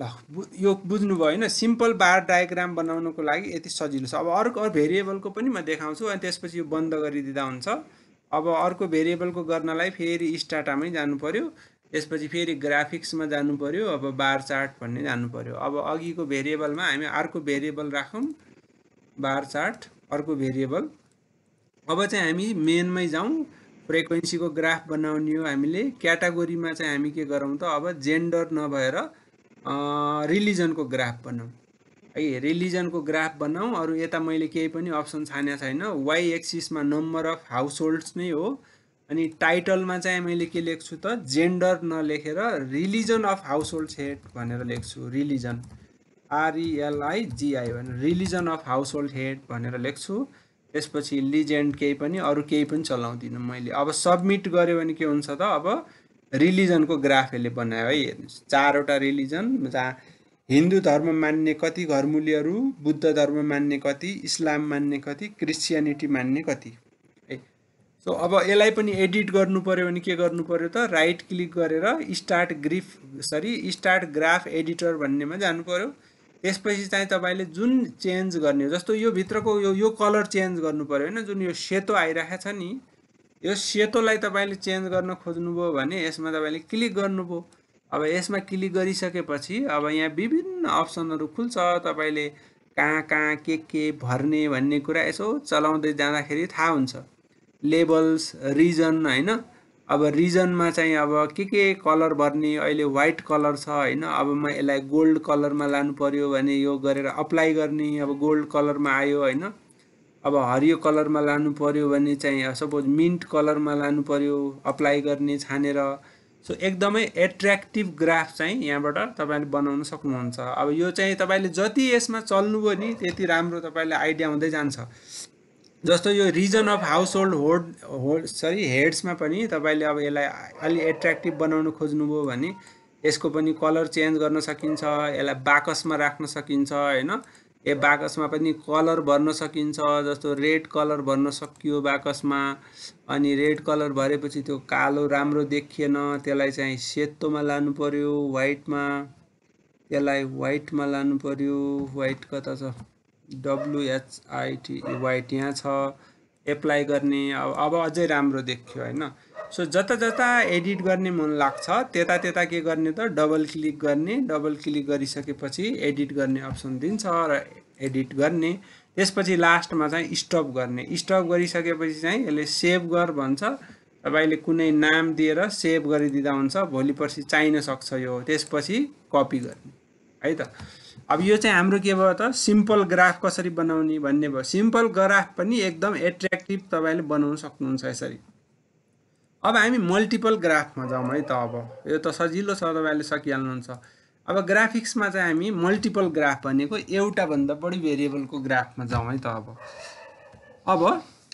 ल यो बुझ्नुभयो होइन सिम्पल बार डायग्राम बनाउनको लागि यति सजिलो छ अब अर्को भेरिएबलको पनि म देखाउँछु अनि त्यसपछि यो बन्द गरिदिँदा हुन्छ अब अर्को भेरिएबलको गर्नलाई फेरि स्टाटामै जानु पर्यो त्यसपछि फेरि ग्राफिक्समा जानु पर्यो अब बार चार्ट भन्ने जानु पर्यो अब अघिको भेरिएबलमा हामी अर्को भेरिएबल राखौँ बार चार्ट अर्को भेरिएबल अब चाहिँ हामी मेनमै जाउँ फ्रिक्वेन्सीको ग्राफ बनाउने हो हामीले क्याटेगोरीमा चाहिँ हामी के गरौँ त अब जेन्डर नभएर रिलिजनको ग्राफ बनाऊ है रिलिजनको ग्राफ बनाऊ अरू यता मैले केही पनि अप्सन छानेको छैन वाइ एक्सिसमा नम्बर अफ हाउसहोल्ड्स नै हो अनि टाइटलमा चाहिँ मैले के लेख्छु त जेन्डर नलेखेर रिलिजन अफ हाउसहोल्ड हेड भनेर लेख्छु रिलिजन RELIGI भनेर रिलिजन अफ हाउसहोल्ड हेड भनेर लेख्छु त्यसपछि लिजेन्ड केही पनि अरू केही पनि चलाउँदिनँ मैले अब सबमिट गऱ्यो भने के हुन्छ त अब रिलिजनको ग्राफ यसले बनायो है हेर्नुहोस् 4वटा रिलिजन जहाँ हिन्दू धर्म मान्ने कति घरमूलीहरू बुद्ध धर्म मान्ने कति इस्लाम मान्ने कति क्रिस्चियनिटी मान्ने कति है सो अब यसलाई पनि एडिट गर्नु पर्यो भने के गर्नु पर्यो त राइट क्लिक गरेर स्टार्ट ग्राफ एडिटर भन्नेमा जानु पर्यो त्यसपछि चाहिँ तपाईले जुन चेन्ज गर्ने जस्तो यो भित्रको यो कलर चेन्ज गर्नु पर्यो हैन जुन यो सेतो आइराखेको छ नि यो सेतोलाई तपाईले चेन्ज गर्न खोज्नुभयो भने यसमा तपाईले क्लिक गर्नुभयो अब यसमा क्लिक गरिसकेपछि अब यहाँ विभिन्न अप्सनहरु खुल्छ तपाईले कहाँ के भर्ने भन्ने कुरा यसो चलाउँदै जाँदाखेरि थाहा हुन्छ लेबल्स रिजन हैन अब रिजनमा चाहिँ अब के कलर भर्ने अहिले व्हाइट कलर छ हैन अब म यसलाई गोल्ड कलरमा लानु पर्यो भने यो गरेर अप्लाई गर्ने अब गोल्ड कलरमा आयो हैन अब हरियो कलरमा लानु पर्यो भने चाहिँ सपोज मिन्ट कलरमा लानु पर्यो अप्लाई गर्ने छानेर सो एकदमै एट्र्याक्टिभ ग्राफ चाहिँ यहाँबाट तपाईले बनाउन सक्नुहुन्छ अब यो चाहिँ तपाईले जति यसमा चल्नुभयो नि त्यति राम्रो तपाईलाई आइडिया हुँदै जान्छ जस्तो यो रिजन अफ हाउसहोल्ड हेड्समा पनि तपाईले अब यसलाई अलि एट्र्याक्टिभ बनाउन खोज्नुभयो भने यसको पनि कलर चेन्ज गर्न सकिन्छ यसलाई बाकसमा राख्न सकिन्छ हैन ए बाकसमा पनि कलर भर्न सकिन्छ जस्तो रेड कलर भर्न सकियो बाकसमा अनि रेड कलर भरेपछि त्यो कालो राम्रो देखिएन त्यसलाई चाहिँ सेतोमा लानु पर्यो व्हाइटमा त्यसलाई व्हाइटमा लानु पर्यो व्हाइट कता छ WHIT व्हाइट यहाँ छ एप्लाई गर्ने अब अझै राम्रो देखियो हैन सो जता एडिट गर्ने मन लाग्छ त्यता के गर्ने त डबल क्लिक गर्ने डबल क्लिक गरिसकेपछि एडिट गर्ने अप्सन दिन्छ र एडिट गर्ने त्यसपछि लास्टमा चाहिँ स्टप गर्ने स्टप गरिसकेपछि चाहिँ यसले सेभ गर भन्छ तपाईले कुनै नाम दिएर सेभ गरिदिँदा हुन्छ भोलि पर्सि चाहिन सक्छ यो त्यसपछि कपी गर्ने है त अब यो चाहिँ हाम्रो के भयो त सिम्पल ग्राफ कसरी बनाउने भन्ने भयो सिम्पल ग्राफ पनि एकदम एट्र्याक्टिभ तपाईले बनाउन सक्नुहुन्छ यसरी अब हामी मल्टिपल ग्राफमा जाउँ है त अब यो त सजिलो छ तपाईले सकिहाल्नुहुन्छ अब ग्राफिक्समा चाहिँ हामी मल्टिपल ग्राफ भनेको एउटा भन्दा बढी भेरिएबलको ग्राफमा जाउँ है त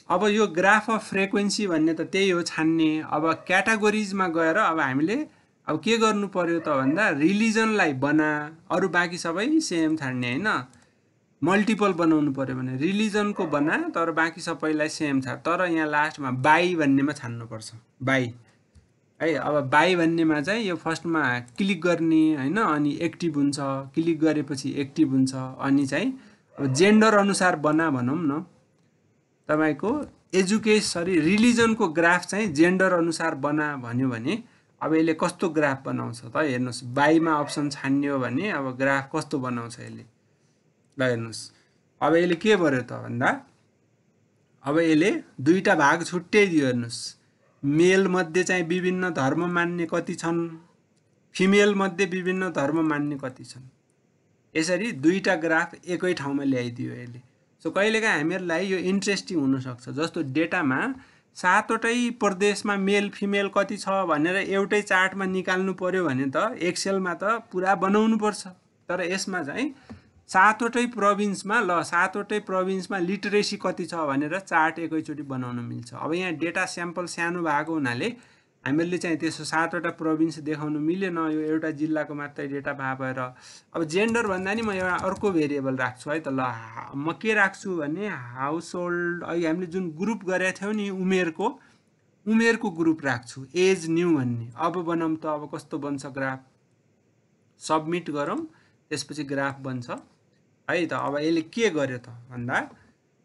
अब यो ग्राफ अफ फ्रिक्वेन्सी भन्ने त त्यही हो छान्ने अब क्याटेगोरीजमा गएर अब हामीले अब के गर्नु पर्यो त भन्दा रिलिजनलाई बना अरु बाँकी सबै सेम छाड्ने हैन मल्टिपल बनाउनु पर्यो भने रिलिजनको बना तर बाँकी सबैलाई सेम छ तर यहाँ लास्टमा बाइ भन्नेमा छान्नु पर्छ बाइ है अब बाइ भन्नेमा चाहिँ यो फर्स्टमा क्लिक गर्ने हैन अनि एक्टिभ हुन्छ क्लिक गरेपछि एक्टिभ हुन्छ अनि चाहिँ अब जेन्डर अनुसार बना भनौं न तपाईको रिलिजनको ग्राफ चाहिँ जेन्डर अनुसार बना भन्यो भने अब यसले कस्तो ग्राफ बनाउँछ त हेर्नुस् बाइमा अप्सन छान्ने हो भने अब ग्राफ कस्तो बनाउँछ यसले ल हेर्नुस् अब यसले के गर्यो त भन्दा अब यसले दुईटा भाग छुट्टै दियो हेर्नुस् मेल मध्ये चाहिँ विभिन्न धर्म मान्ने कति छन् फिमेल मध्ये विभिन्न धर्म मान्ने कति छन् यसरी दुईटा ग्राफ एकै ठाउँमा ल्याइदियो यसले सो कहिलेकाहीँ हामीहरुलाई यो इन्ट्रेस्टिङ हुन सक्छ जस्तो डेटामा 7वटै प्रदेशमा मेल फिमेल कति छ भनेर एउटै चार्टमा निकाल्नु पर्यो भने त एक्सेलमा त पुरा बनाउनु पर्छ तर यसमा चाहिँ 7वटै प्रोभिन्समा लिटरेसी कति छ भनेर चार्ट एकैचोटी बनाउन मिल्छ अब यहाँ डेटा स्याम्पल सानो भएको हुनाले हामीले चाहिँ त्यसो 7वटा प्रोभिन्स देखाउन मिलेन यो एउटा जिल्लाको मात्रै डेटा भएर अब जेन्डर भन्दा नि म एउटा अर्को भेरिएबल राख्छु है त ल म के राख्छु भने हाउसहोल्ड अहिले हामीले जुन ग्रुप गरेका थियौ नि उमेरको ग्रुप राख्छु एज न्यू भन्ने अब बनाउँ त अब कस्तो बन्छ ग्राफ सबमिट गरौँ, त्यसपछि ग्राफ बन्छ है त। अब यसले के गर्यो त भन्दा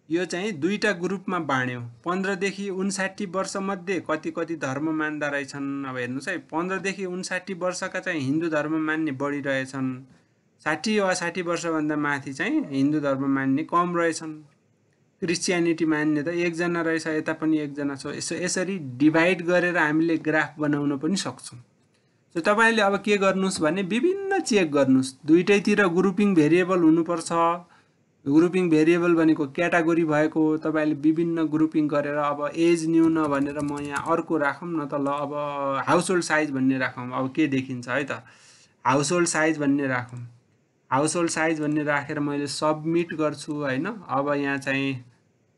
यो चाहिँ दुईटा ग्रुपमा बाँड्यो। 15 देखि 59 वर्ष मध्ये कति कति धर्म मान्दा रहेछन्। अब हेर्नुहोस् है, 15 देखि 59 वर्षका चाहिँ हिन्दू धर्म मान्ने बढी रहेछन्, 60 वा 60 वर्षभन्दा माथि चाहिँ हिन्दू धर्म मान्ने कम रहेछन्। क्रिस्चियनिटी मान्ने त एकजना रहेछ, यता पनि एकजना छ। यसरी डिभाइड गरेर हामीले ग्राफ बनाउन पनि सक्छौँ। सो तपाईले अब के गर्नुस् भने विभिन्न चेक गर्नुस्, दुईटैतिर ग्रुपिङ भेरिएबल हुनुपर्छ। ग्रुपिङ भेरिएबल भनेको क्याटेगोरी भएको, तपाईले विभिन्न ग्रुपिङ गरेर अब एज न्यून भनेर म यहाँ अर्को राखौँ न त। ल अब हाउसहोल्ड साइज भन्ने राखौँ। अब के देखिन्छ है त, हाउसहोल्ड साइज भन्ने राखौँ। हाउसहोल्ड साइज भन्ने राखेर मैले सबमिट गर्छु हैन। अब यहाँ चाहिँ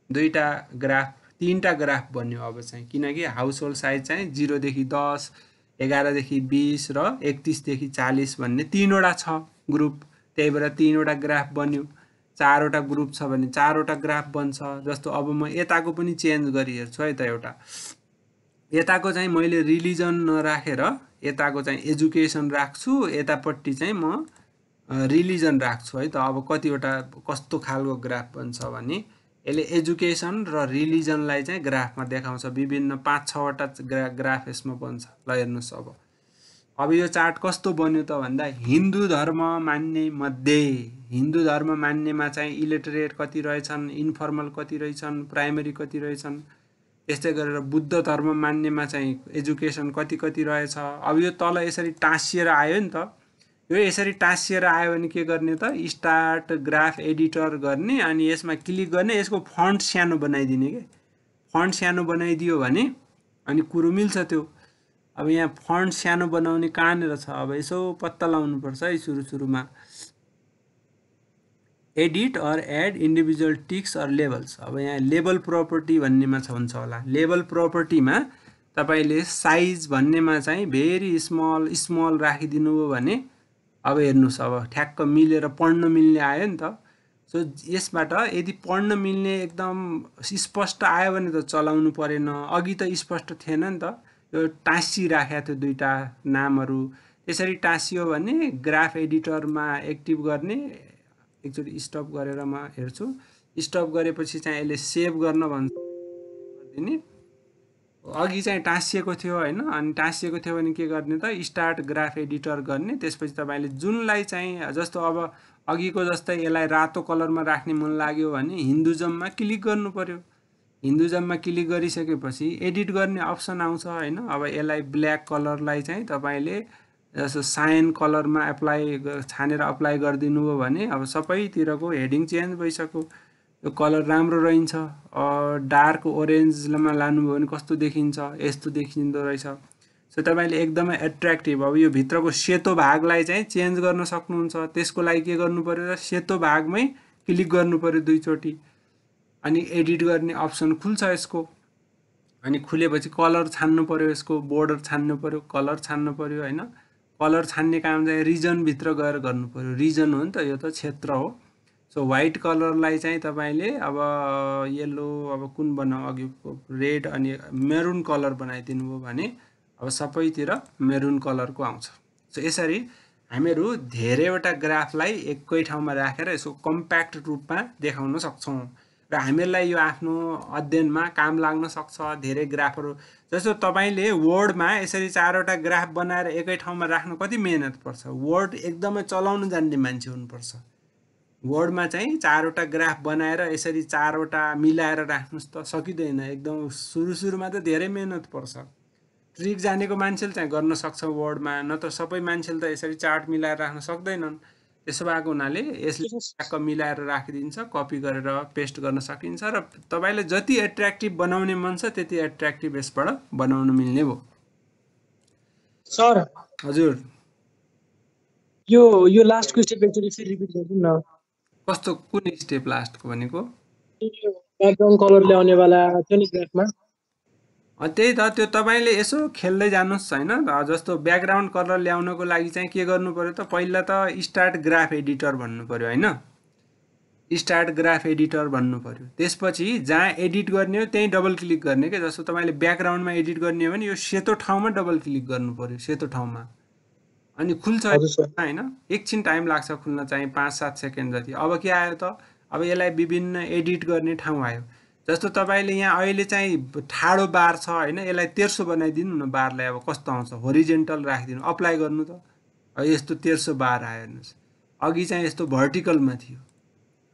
दुईटा ग्राफ, तीनटा ग्राफ बन्यो अब चाहिँ, किनकि हाउसहोल्ड साइज चाहिँ 0 देखि 10, 11 देखि 20 र 31 देखि 40 भन्ने तीनवटा छ ग्रुप, त्यही भएर तीनवटा ग्राफ बन्यो। चारवटा ग्रुप छ भने चारवटा ग्राफ बन्छ। जस्तो अब म यताको पनि चेन्ज गरी हेर्छु है त। एउटा यताको चाहिँ मैले रिलिजन नराखेर यताको चाहिँ एजुकेसन राख्छु, यतापट्टि चाहिँ म रिलिजन राख्छु है त। अब कतिवटा कस्तो खालको ग्राफ बन्छ भने यसले एजुकेसन र रिलिजनलाई चाहिँ ग्राफमा देखाउँछ। विभिन्न 5-6 वटा ग्राफ यसमा बन्छ। ल हेर्नुहोस् अब यो चार्ट कस्तो बन्यो त भन्दा हिन्दू धर्म मान्ने मध्ये, हिन्दू धर्म मान्नेमा चाहिँ इलिटरेट कति रहेछन्, इन्फर्मल कति रहेछन्, प्राइमरी कति रहेछन्। त्यस्तै गरेर बुद्ध धर्म मान्नेमा चाहिँ एजुकेसन कति कति रहेछ। अब यो तल यसरी टाँसिएर आयो नि त। यो यसरी टाँसिएर आयो भने के गर्ने त, स्टार्ट ग्राफ एडिटर गर्ने, अनि यसमा क्लिक गर्ने, यसको फन्ट सानो बनाइदिने के। फन्ट सानो बनाइदियो भने अनि कुरो मिल्छ त्यो। अब यहाँ फन्ट सानो बनाउने कहाँनिर छ, अब यसो पत्ता लगाउनु पर्छ है सुरुमा। Edit or add individual ticks or labels. अब यहाँ लेबल प्रोपर्टी भन्नेमा छ हुन्छ होला। लेबल प्रोपर्टीमा तपाईले साइज भन्नेमा चाहिँ भेरी स्मल राखिदिनु हो भने अब हेर्नुस् अब ठ्याक्क मिलेर पढ्न मिल्ने आयो नि त। सो यसबाट यदि पढ्न मिल्ने एकदम स्पष्ट आयो भने त चलाउनु परेन, अघि त स्पष्ट थिएन नि त। यो टाँसी राखेको थियो दुईटा नामहरू, यसरी टाँसियो भने ग्राफ एडिटरमा एक्टिभ गर्ने। एकचोटि स्टप गरेर म हेर्छु। स्टप गरेपछि चाहिँ यसले सेभ गर्न भन्छ दिने। अघि चाहिँ टाँसिएको थियो हैन, अनि टाँसिएको थियो भने के गर्ने त, स्टार्ट ग्राफ एडिटर गर्ने। त्यसपछि तपाईले जुनलाई चाहिँ, जस्तो अब अघिको जस्तै यसलाई रातो कलरमा राख्ने मन लाग्यो भने हिन्दुजममा क्लिक गर्नु पर्यो। हिन्दुजममा क्लिक गरिसकेपछि एडिट गर्ने अप्सन आउँछ हैन। अब यसलाई ब्ल्याक कलरलाई चाहिँ तपाईले जस्तो साइन कलरमा छानेर अप्लाई गरिदिनु हो भने अब सबैतिरको हेडिङ चेन्ज भइसक्यो। यो कलर राम्रो रहन्छ। डार्क ओरेन्जमा लानुभयो भने कस्तो देखिन्छ, यस्तो देखिँदो रहेछ। सो तपाईले एकदमै एट्र्याक्टिभ, अब यो भित्रको सेतो भागलाई चाहिँ चेन्ज गर्न सक्नुहुन्छ। त्यसको लागि के गर्नु पर्यो, सेतो भागमै क्लिक गर्नु पर्यो दुईचोटि, अनि एडिट गर्ने अप्सन खुल्छ यसको। अनि खुलेपछि कलर छान्नु पर्यो, यसको बोर्डर छान्नु पर्यो, कलर छान्नु पर्यो हैन। कलर छान्ने काम चाहिँ रिजन भित्र गएर गर्नु पर्यो। रिजन हो नि त, यो त क्षेत्र हो। सो व्हाइट कलरलाई चाहिँ तपाईले अब येलो, अब कुन बनाऊ, अघि रेड अनि मेरून कलर बनाइदिनु हो भने अब सबैतिर मेरून कलरको आउँछ। सो यसरी हामीहरू धेरैवटा ग्राफलाई एकै ठाउँमा राखेर यसको कम्प्याक्ट रूपमा देखाउन सक्छौं र हामीलाई यो आफ्नो अध्ययनमा काम लाग्न सक्छ। धेरै ग्राफहरू जस्तो तपाईले वर्डमा यसरी चारवटा ग्राफ बनाएर एकै ठाउँमा राख्न कति मेहनत पर्छ। वर्ड एकदमै चलाउन जान्ने मान्छे हुनुपर्छ। वर्डमा चाहिँ चारवटा ग्राफ बनाएर यसरी चारवटा मिलाएर राख्नुस् त सकिँदैन। एकदम सुरुमा त धेरै मेहनत पर्छ। ट्रिक जानेको मान्छेले चाहिँ गर्न सक्छ वर्डमा, नत्र सबै मान्छेले त यसरी चार्ट मिलाएर राख्न सक्दैनन्। त्यसो भएको हुनाले यसले ट्याक्क मिलाएर राखिदिन्छ, कपी गरेर पेस्ट गर्न सकिन्छ र तपाईले जति एट्र्याक्टिभ बनाउने मन छ त्यति एट्र्याक्टिभ यसबाट बनाउन मिल्ने भयो। सर हजुर, यो लास्टको स्टेप एकचोटि फेरि रिपिट गर्नु न। कस्तो, कुन स्टेप लास्टको भनेको? ब्याकग्राउन्ड कलर ल्याउने वाला थियो नि ग्राफमा। त्यही त, त्यो तपाईले यसो खेल्दै जानुस् हैन। जस्तो ब्याकग्राउन्ड कलर ल्याउनको लागि चाहिँ के गर्नु पर्यो त, पहिला त स्टार्ट ग्राफ एडिटर भन्नु पर्यो हैन। स्टार्ट ग्राफ एडिटर भन्नु पर्यो। त्यसपछि जहाँ एडिट गर्ने हो त्यही डबल क्लिक गर्ने के। जस्तो तपाईले ब्याकग्राउन्डमा एडिट गर्ने हो भने यो सेतो ठाउँमा डबल क्लिक गर्नु पर्यो, सेतो ठाउँमा। अनि खुल्छ हजुर सर होइन, एकछिन टाइम लाग्छ खुल्न चाहिँ 5-7 सेकेन्ड जति। अब के आयो त, अब यसलाई विभिन्न एडिट गर्ने ठाउँ आयो। जस्तो तपाईँले यहाँ अहिले चाहिँ ठाडो बार छ होइन, यसलाई तेर्सो बनाइदिनु न बारलाई। अब कस्तो आउँछ, होरिजेन्टल राखिदिनु, अप्लाई गर्नु त। अब यस्तो तेर्सो बार आयो हेर्नुहोस्, अघि चाहिँ यस्तो भर्टिकलमा थियो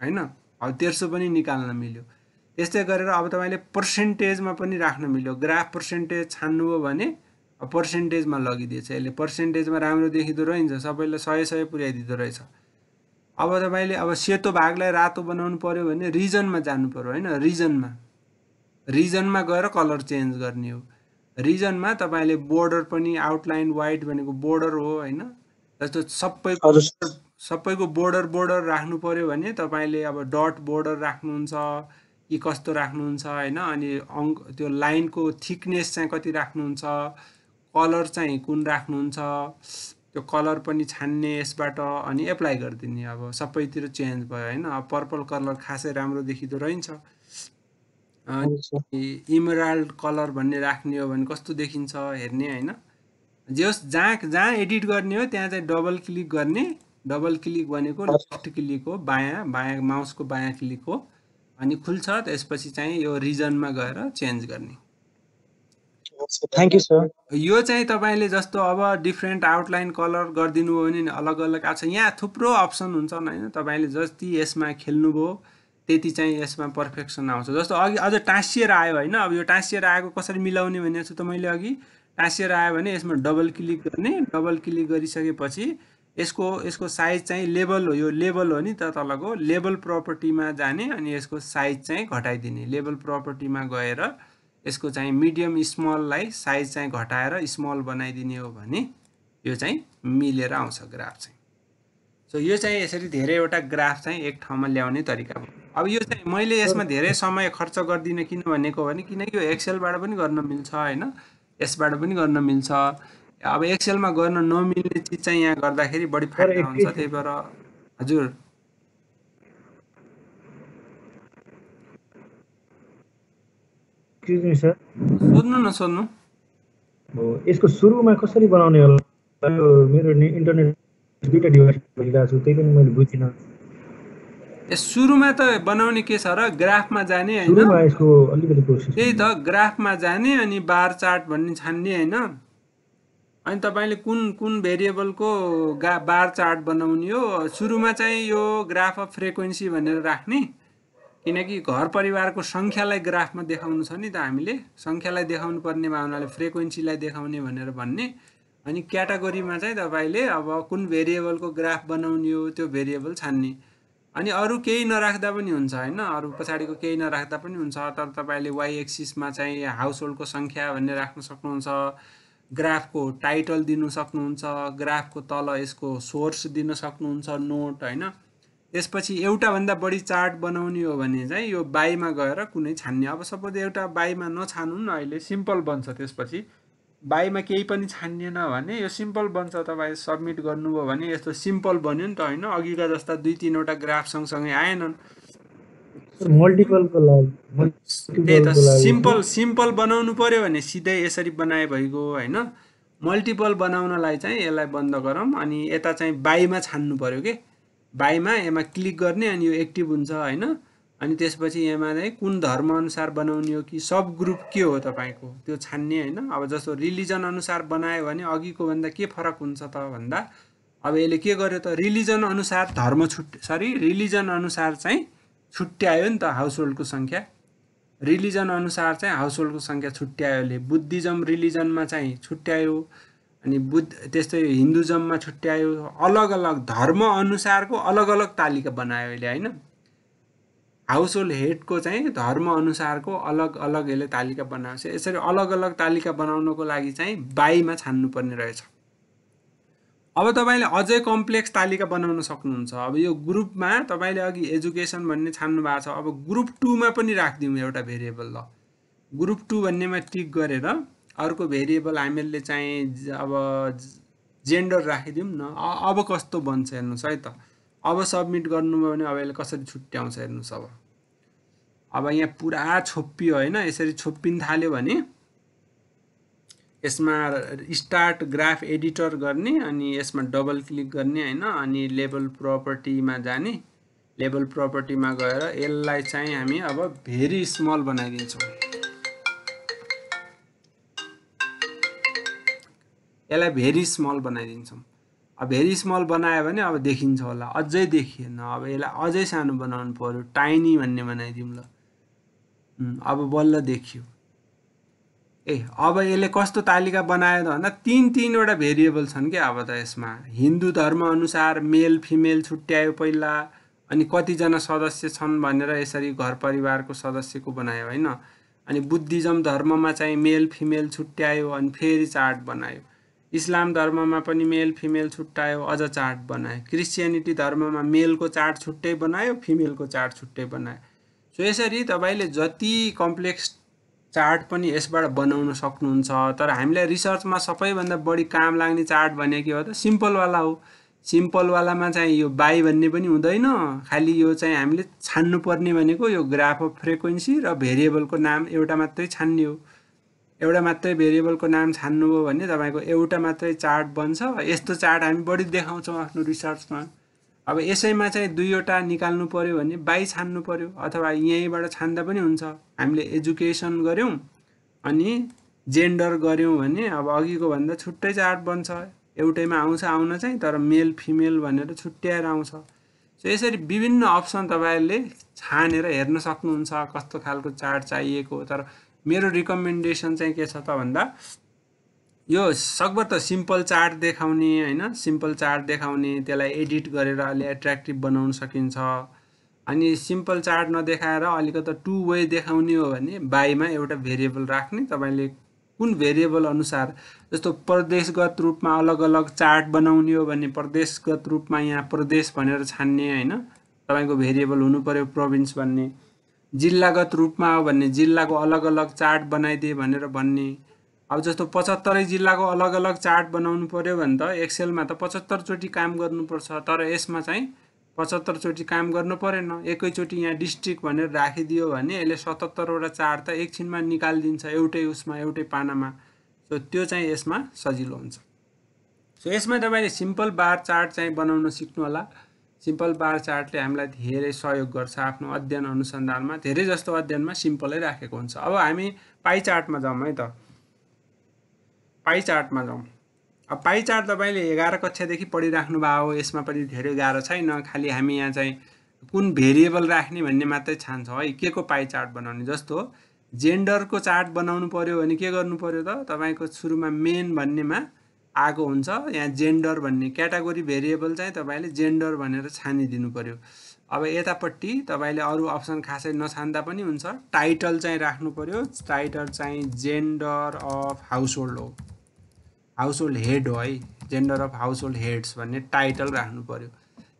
होइन, अब तेर्सो पनि निकाल्न मिल्यो। त्यस्तै गरेर अब तपाईँले पर्सेन्टेजमा पनि राख्न मिल्यो। ग्राफ पर्सेन्टेज छान्नुभयो भने पर्सेन्टेजमा लगिदिएछ यसले, पर्सेन्टेजमा राम्रो देखिँदो रहन्छ, सबैलाई 100 पुर्याइदिँदो रहेछ। अब तपाईँले अब सेतो भागलाई रातो बनाउनु पर्यो भने रिजनमा जानु पर्यो होइन, रिजनमा गएर कलर चेन्ज गर्ने हो। रिजनमा तपाईँले बोर्डर पनि, आउटलाइन वाइट भनेको बोर्डर हो होइन, जस्तो सबैको बोर्डर राख्नु पर्यो भने तपाईँले अब डट बोर्डर राख्नुहुन्छ कि कस्तो राख्नुहुन्छ होइन, अनि त्यो लाइनको थिकनेस चाहिँ कति राख्नुहुन्छ, कलर चाहिँ कुन राख्नुहुन्छ, त्यो कलर पनि छान्ने यसबाट, अनि एप्लाई गरिदिने। अब सबैतिर चेन्ज भयो होइन। अब पर्पल कलर खासै राम्रो देखिँदो रहन्छ। इमराल्ड कलर भन्ने राख्ने हो भने कस्तो देखिन्छ हेर्ने होइन। जे होस्, जहाँ एडिट गर्ने हो त्यहाँ चाहिँ डबल क्लिक गर्ने। डबल क्लिक भनेको लेफ्ट क्लिक हो, बायाँ माउसको बायाँ क्लिक हो, अनि खुल्छ। त्यसपछि चाहिँ यो रिजनमा गएर चेन्ज गर्ने। Thank you sir. यो चाहिँ तपाईँले जस्तो अब डिफ्रेन्ट आउटलाइन कलर गरिदिनु हो भने अलग अलग आउँछ। यहाँ थुप्रो अप्सन हुन्छन् होइन, तपाईँले जति यसमा खेल्नुभयो त्यति चाहिँ यसमा पर्फेक्सन आउँछ। जस्तो अघि अझ टाँसिएर आयो होइन, अब यो टाँसिएर आएको कसरी मिलाउने भनेको छु त मैले अघि। टाँसिएर आयो भने यसमा डबल क्लिक गर्ने, डबल क्लिक गरिसकेपछि यसको साइज चाहिँ लेभल हो, यो लेभल हो नि त तलको, लेभल प्रपर्टीमा जाने, अनि यसको साइज चाहिँ घटाइदिने। लेभल प्रपर्टीमा गएर यसको चाहिँ मिडियम स्मललाई साइज चाहिँ घटाएर स्मल बनाइदिने हो भने यो चाहिँ मिलेर आउँछ ग्राफ चाहिँ। सो यो चाहिँ यसरी धेरैवटा ग्राफ चाहिँ एक ठाउँमा ल्याउने तरिका हो। अब यो चाहिँ मैले यसमा धेरै समय खर्च गर्दिनँ, किन भनेको भने किनकि यो एक्सेलबाट पनि गर्न मिल्छ होइन, यसबाट पनि गर्न मिल्छ। अब एक्सेलमा गर्न नमिल्ने चिज चाहिँ यहाँ गर्दाखेरि बढी फाइदा हुन्छ, त्यही भएर। हजुर सर सोध्नु। यसको सुरुमा कसरी बनाउने होला? मेरो इन्टरनेट दुईटा डिभाइस भइरहेको छु, त्यही पनि मैले बुझिनँ। सुरुमा त बनाउने के छ र, ग्राफमा जाने होइन, सुरुमा यसको अलिकति प्रोसेस त्यही त, ग्राफमा जाने अनि बार चार्ट भन्ने छान्ने होइन, अनि तपाईँले कुन भेरिएबलको बार चार्ट बनाउने हो। सुरुमा चाहिँ यो ग्राफ अफ फ्रिक्वेन्सी भनेर राख्ने, किनकि घर परिवारको सङ्ख्यालाई ग्राफमा देखाउनु छ नि त, हामीले सङ्ख्यालाई देखाउनु पर्नेमा हुनाले फ्रिक्वेन्सीलाई देखाउने भनेर भन्ने। अनि क्याटेगोरीमा चाहिँ तपाईँले अब कुन भेरिएबलको ग्राफ बनाउने हो त्यो भेरिएबल छान्ने। अनि अरू केही नराख्दा पनि हुन्छ होइन, अरू पछाडिको केही नराख्दा पनि हुन्छ, तर तपाईँले वाइ एक्सिसमा चाहिँ हाउस होल्डको सङ्ख्या भन्ने राख्न सक्नुहुन्छ, ग्राफको टाइटल दिनु सक्नुहुन्छ, ग्राफको तल यसको सोर्स दिन सक्नुहुन्छ, नोट होइन। त्यसपछि एउटाभन्दा बढी चार्ट बनाउने हो भने चाहिँ यो बाईमा गएर कुनै छान्ने। अब सपोज एउटा बाईमा नछान्नु न, अहिले सिम्पल बन्छ। त्यसपछि बाईमा केही पनि छानिएन भने यो सिम्पल बन्छ। तपाईँ सबमिट गर्नुभयो भने यस्तो सिम्पल बन्यो नि त होइन, अघिका जस्ता 2-3वटा ग्राफ सँगसँगै आएनन्। मल्टिपलको लागि त्यही त, सिम्पल बनाउनु पर्यो भने सिधै यसरी बनाए भइगयो होइन। मल्टिपल बनाउनलाई चाहिँ यसलाई बन्द गरौँ, अनि यता चाहिँ बाईमा छान्नु पर्यो के। बाईमा यसमा क्लिक गर्ने, अनि यो एक्टिभ हुन्छ होइन। अनि त्यसपछि यसमा चाहिँ कुन धर्म अनुसार बनाउने हो कि सब ग्रुप के हो तपाईँको त्यो छान्ने होइन। अब जस्तो रिलिजन अनुसार बनायो भने अघिको भन्दा के फरक हुन्छ त भन्दा, अब यसले के गर्यो त, रिलिजन अनुसार रिलिजन अनुसार चाहिँ छुट्यायो नि त हाउस होल्डको सङ्ख्या। रिलिजन अनुसार चाहिँ हाउस होल्डको सङ्ख्या छुट्यायो यसले। बुद्धिज्म रिलिजनमा चाहिँ छुट्यायो, अनि त्यस्तै हिन्दुज्ममा छुट्यायो। अलग अलग धर्म अनुसारको अलग अलग तालिका बनायो यसले होइन। हाउस होल्ड हेडको चाहिँ धर्म अनुसारको अलग अलग यसले तालिका बनाएको छ। यसरी अलग अलग तालिका बनाउनको लागि चाहिँ बाईमा छान्नुपर्ने रहेछ। अब तपाईँले अझै कम्प्लेक्स तालिका बनाउन सक्नुहुन्छ। अब यो ग्रुपमा तपाईँले अघि एजुकेसन भन्ने छान्नु भएको छ, अब ग्रुप 2मा पनि राखिदिउँ एउटा भेरिएबल। ल, ग्रुप 2 भन्नेमा टिक गरेर अर्को भेरिएबल हामीले चाहिँ अब जेन्डर राखिदिउँ न। अब कस्तो बन्छ हेर्नुहोस् है त। अब सबमिट गर्नुभयो भने अब यसले कसरी छुट्याउँछ हेर्नुहोस्। अब यहाँ पुरा छोपियो होइन, यसरी छोपिन थाल्यो भने यसमा स्टार्ट ग्राफ एडिटर गर्ने अनि यसमा डबल क्लिक गर्ने हैन अनि लेबल प्रपर्टीमा जाने लेबल प्रपर्टीमा गएर यसलाई चाहिँ हामी अब भेरी स्मल बनाइदिन्छौँ यसलाई भेरी स्मल बनाइदिन्छौँ अब भेरी स्मल बनायो भने अब देखिन्छ होला अझै देखिएन अब यसलाई अझै सानो बनाउनु पर्यो टाइनी भन्ने बनाइदिउँ ल अब बल्ल देखियो अब यसले कस्तो तालिका बनायो त भन्दा तीन वटा भेरिएबल छन् के अब त यसमा हिन्दू धर्म अनुसार मेल फिमेल छुट्यायो पहिला अनि कतिजना सदस्य छन् भनेर यसरी घर परिवारको सदस्यको बनायो हैन अनि बुद्धिज्म धर्ममा चाहिँ मेल फिमेल छुट्यायो अनि फेरि चार्ट बनायो इस्लाम धर्ममा पनि मेल फिमेल छुट्यायो अझ चार्ट बनायो क्रिस्चियनिटी धर्ममा मेलको चार्ट छुट्टै बनायो फिमेलको चार्ट छुट्टै बनायो सो यसरी तपाईले जति कम्प्लेक्स चार्ट पनि यसबाट बनाउन सक्नुहुन्छ तर हामीलाई रिसर्चमा सबैभन्दा बढी काम लाग्ने चार्ट भने के हो त सिम्पल वाला हो सिम्पल वालामा चाहिँ यो बाई भन्ने पनि हुँदैन खाली यो चाहिँ हामीले छान्नु पर्ने भनेको यो ग्राफ अफ फ्रिक्वेन्सी र भेरिएबलको नाम एउटा मात्रै छान्ने हो एउटा मात्रै भेरिएबलको नाम छान्नुभयो भने तपाईको एउटा मात्रै चार्ट बन्छ यस्तो चार्ट हामी बढी देखाउँछौँ आफ्नो रिसर्चमा अब यसैमा चाहिँ दुईवटा निकाल्नु पर्यो भने बाई छान्नु पर्यो अथवा यहीँबाट छान्दा पनि हुन्छ हामीले एजुकेसन गर्यौं अनि जेन्डर गर्यौं भने अब अघिको भन्दा छुट्टै चार्ट बन्छ एउटैमा आउन चाहिँ तर मेल फिमेल भनेर छुट्याएर आउँछ सो यसरी विभिन्न अप्सन तपाईहरुले छानेर हेर्न सक्नुहुन्छ कस्तो खालको चार्ट चाहिएको तर मेरो रिकमेन्डेसन चाहिँ के छ त भन्दा यो सकभर त सिम्पल चार्ट देखाउने हैन सिम्पल चार्ट देखाउने त्यसलाई एडिट गरेर अलि एट्र्याक्टिभ बनाउन सकिन्छ अनि सिम्पल चार्ट नदेखाएर अलिकति टु वे देखाउने हो भने बाईमा एउटा भेरिएबल राख्ने तपाईले कुन भेरिएबल अनुसार जस्तो प्रदेशगत रूपमा अलग अलग चार्ट बनाउने हो भने प्रदेशगत रूपमा यहाँ प्रदेश भनेर छान्ने हैन तपाईको भेरिएबल हुनु पर्यो प्रोभिन्स भन्ने जिल्लागत रूपमा हो भने जिल्लाको अलग अलग चार्ट बनाइदिए भनेर भन्ने अब जस्तो 75 जिल्लाको अलग अलग चार्ट बनाउनु पर्यो भने त एक्सेलमा त 75 चोटी काम गर्नुपर्छ तर यसमा चाहिँ 75 चोटी काम गर्नु परेन एकैचोटी यहाँ डिस्ट्रिक्ट भनेर राखिदियो भने यसले 77 वटा चार्ट त एकछिनमा निकाल्दिन्छ एउटै उसमा एउटै पानामा सो त्यो चाहिँ यसमा सजिलो हुन्छ सो यसमा तपाईले सिम्पल बार चार्ट चाहिँ बनाउन सिक्नु होला सिम्पल बार चार्टले हामीलाई धेरै सहयोग गर्छ आफ्नो अध्ययन अनुसन्धानमा धेरै जस्तो अध्ययनमा सिम्पलै राखेको हुन्छ अब हामी पाई चार्टमा जाउँ है त पाई चार्टमा जाउँ अब पाई चार्ट तपाईले 11 कक्षादेखि पढिराख्नु भएको हो यसमा पनि धेरै गाह्रो छैन खाली हामी यहाँ चाहिँ कुन भेरिएबल राख्ने भन्ने मात्रै छान्छ है के को पाई चार्ट बनाउने जस्तो जेन्डरको चार्ट बनाउनु पर्यो भने के गर्नु पर्यो त तपाईको सुरुमा मेन भन्नेमा आको हुन्छ यहाँ जेन्डर भन्ने क्याटेगोरी भेरिएबल चाहिँ तपाईले जेन्डर भनेर छानिदिनु पर्यो अब यतापट्टि तपाईले अरु अप्सन खासै नछान्दा पनि हुन्छ टाइटल चाहिँ राख्नु पर्यो टाइटल चाहिँ जेन्डर अफ हाउसहोल्ड हो हाउसहोल्ड हेड हो है जेन्डर अफ हाउसहोल्ड हेड्स भन्ने टाइटल राख्नु पर्यो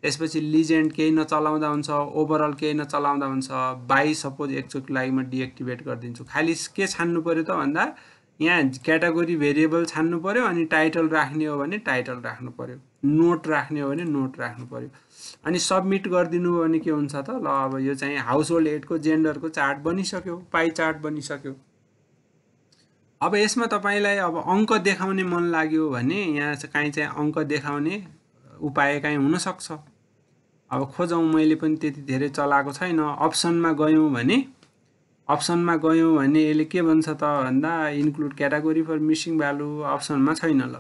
त्यसपछि लिजेन्ड केही नचलाउँदा हुन्छ ओभरअल केही नचलाउँदा हुन्छ बाई सपोज एकचोटि लागि म डिएक्टिभेट गरिदिन्छु खाली के छान्नु पर्यो त भन्दा यहाँ क्याटेगोरी भेरिएबल छान्नु पर्यो अनि टाइटल राख्ने हो भने टाइटल राख्नु पर्यो नोट राख्ने हो भने नोट राख्नु पर्यो अनि सबमिट गरिदिनु हो भने के हुन्छ त ल अब यो चाहिँ हाउसहोल्ड हेडको जेन्डरको चार्ट बनिसक्यो पाई चार्ट बनिसक्यो अब यसमा तपाईलाई अब अंक देखाउने मन लाग्यो भने यहाँ चाहिँ अंक देखाउने उपाय चाहिँ हुन सक्छ अब खोजौं मैले पनि त्यति धेरै चलाएको छैन अप्सनमा गयौं भने यसले के भन्छ त भन्दा include category for missing value अप्सनमा छैन ल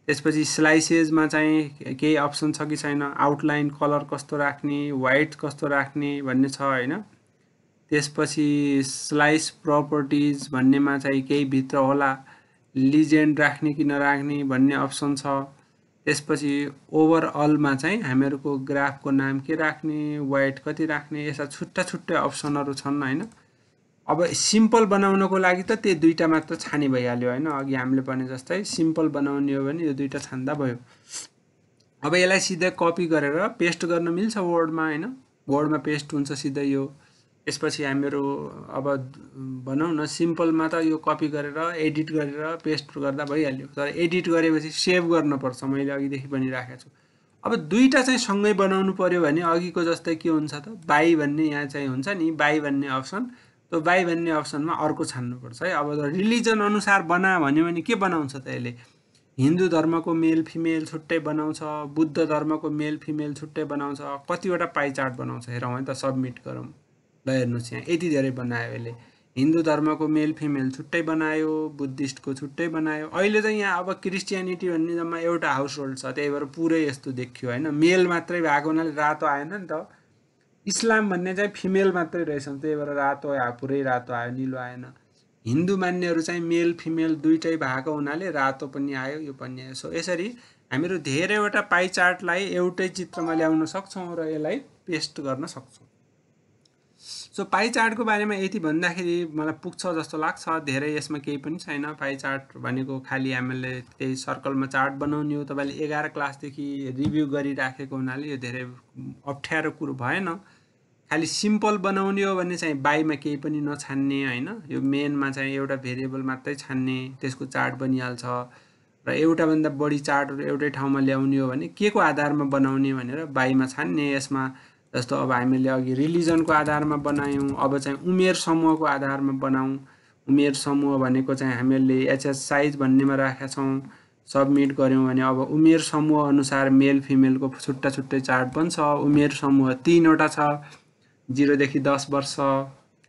त्यसपछि स्लाइसेसमा चाहिँ केही अप्सन छ कि छैन आउटलाइन कलर कस्तो राख्ने व्हाइट कस्तो राख्ने भन्ने छ हैन त्यसपछि स्लाइस प्रपर्टिज भन्नेमा चाहिँ केही भित्र होला लिजेन्ड राख्ने कि नराख्ने भन्ने अप्सन छ त्यसपछि ओभरअलमा चाहिँ हामीहरुको ग्राफको नाम के राख्ने व्हाइट कति राख्ने यस्ता छुट्टा छुट्टै अप्सनहरु छन् हैन अब सिम्पल बनाउनको लागि त त्यो दुईटा मात्र छानी भइहाल्यो हैन अघि हामीले भने जस्तै सिम्पल बनाउने हो भने यो दुईटा छान्दा भयो अब यसलाई सिधै कपी गरेर पेस्ट गर्न मिल्छ वर्डमा हैन वर्डमा पेस्ट हुन्छ सिधै यो यसपछि हामीहरु अब बनाउँ न सिम्पलमा त यो कपी गरेर एडिट गरेर पेस्ट गर्दा भइहाल्यो तर एडिट गरेपछि सेभ गर्न पर्छ मैले अघिदेखि पनि राखेको छु अब दुईटा चाहिँ सँगै बनाउनु पर्यो भने अघिको जस्तै के हुन्छ त बाई भन्ने यहाँ चाहिँ हुन्छ नि बाई भन्ने अप्सन त्यो बाई भन्ने अप्सनमा अर्को छान्नुपर्छ है। अब रिलिजन अनुसार बना भन्यो भने के बनाउँछ त यसले? हिन्दू धर्मको मेल फिमेल छुट्टै बनाउँछ, बुद्ध धर्मको मेल फिमेल छुट्टै बनाउँछ, कतिवटा पाइ चार्ट बनाउँछ हेरौँ है त, सबमिट गरौँ। ल हेर्नुहोस् यहाँ यति धेरै बनायो यसले। हिन्दू धर्मको मेल फिमेल छुट्टै बनायो, बुद्धिस्टको छुट्टै बनायो। अहिले चाहिँ यहाँ अब क्रिस्चियनिटी भन्ने जम्मा एउटा हाउस होल्ड छ, त्यही भएर पुरै यस्तो देखियो होइन। मेल मात्रै भएको हुनाले रातो आएन नि त। इस्लाम भन्ने चाहिँ फिमेल मात्रै रहेछ, त्यही भएर रातो आयो, पुरै रातो आयो, निलो आएन। हिन्दू मान्नेहरू चाहिँ मेल फिमेल दुइटै भएको हुनाले रातो पनि आयो, यो पनि आयो। सो यसरी हामीहरू धेरैवटा पाइ चार्टलाई एउटै चित्रमा ल्याउन सक्छौँ र यसलाई पेस्ट गर्न सक्छौँ। सो पाइ चार्टको बारेमा यति भन्दाखेरि मलाई पुग्छ जस्तो लाग्छ। धेरै यसमा केही पनि छैन। पाइ चार्ट भनेको खालि हामीले त्यही सर्कलमा चार्ट बनाउने हो। तपाईँले 11 क्लासदेखि रिभ्यू गरिराखेको हुनाले यो धेरै अप्ठ्यारो कुरो भएन। खालि सिम्पल बनाउने हो भने चाहिँ बाईमा केही पनि नछान्ने होइन। यो मेनमा चाहिँ एउटा भेरिएबल मात्रै छान्ने, त्यसको चार्ट बनिहाल्छ। र एउटाभन्दा बढी चार्टहरू एउटै ठाउँमा ल्याउने हो भने के को आधारमा बनाउने भनेर बाईमा छान्ने। यसमा जस्तो अब हामीले अघि रिलिजनको आधारमा बनायौँ, अब चाहिँ उमेर समूहको आधारमा बनाऊँ। उमेर समूह भनेको चाहिँ हामीले एचएस साइज भन्नेमा राखेका छौँ। सबमिट गऱ्यौँ भने अब उमेर समूह अनुसार मेल फिमेलको छुट्टा छुट्टै चार्ट बन्छ। उमेर समूह 3वटा छ, 0 देखि 10 वर्ष।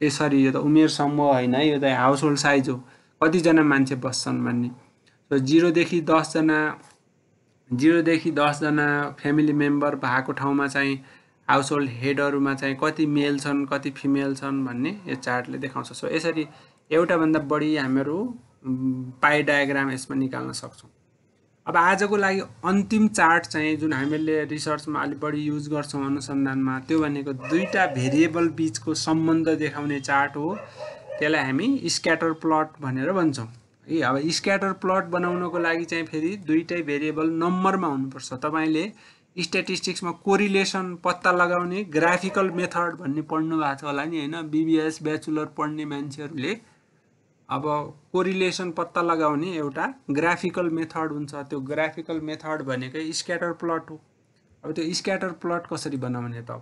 यसरी यो त उमेर समूह होइन है, यो त हाउस होल्ड साइज हो, कतिजना मान्छे बस्छन् भन्ने। सो 0 देखि 10 जना फ्यामिली मेम्बर भएको ठाउँमा चाहिँ हाउस होल्ड हेडहरूमा चाहिँ कति मेल छन् कति फिमेल छन् भन्ने यो चार्टले देखाउँछ। सो यसरी एउटाभन्दा बढी हामीहरू पाइ डायग्राम यसमा निकाल्न सक्छौँ। अब आजको लागि अन्तिम चार्ट चाहिँ जुन हामीले रिसर्चमा अलि बढी युज गर्छौँ अनुसन्धानमा, त्यो भनेको दुईटा भेरिएबल बीचको सम्बन्ध देखाउने चार्ट हो। त्यसलाई हामी स्क्याटर प्लट भनेर भन्छौँ। अब स्क्याटर प्लट बनाउनको लागि चाहिँ फेरि दुईटै भेरिएबल नम्बरमा हुनुपर्छ। तपाईँले स्ट्याटिस्टिक्समा कोरिलेसन पत्ता लगाउने ग्राफिकल मेथड भन्ने पढ्नु भएको छ होला नि होइन। बीबीएस ब्याचलर पढ्ने मान्छेहरूले अब कोरिलेसन पत्ता लगाउने एउटा ग्राफिकल मेथड हुन्छ। त्यो ग्राफिकल मेथड भनेकै स्क्याटर प्लट हो। अब त्यो स्क्याटर प्लट कसरी बनाउने त?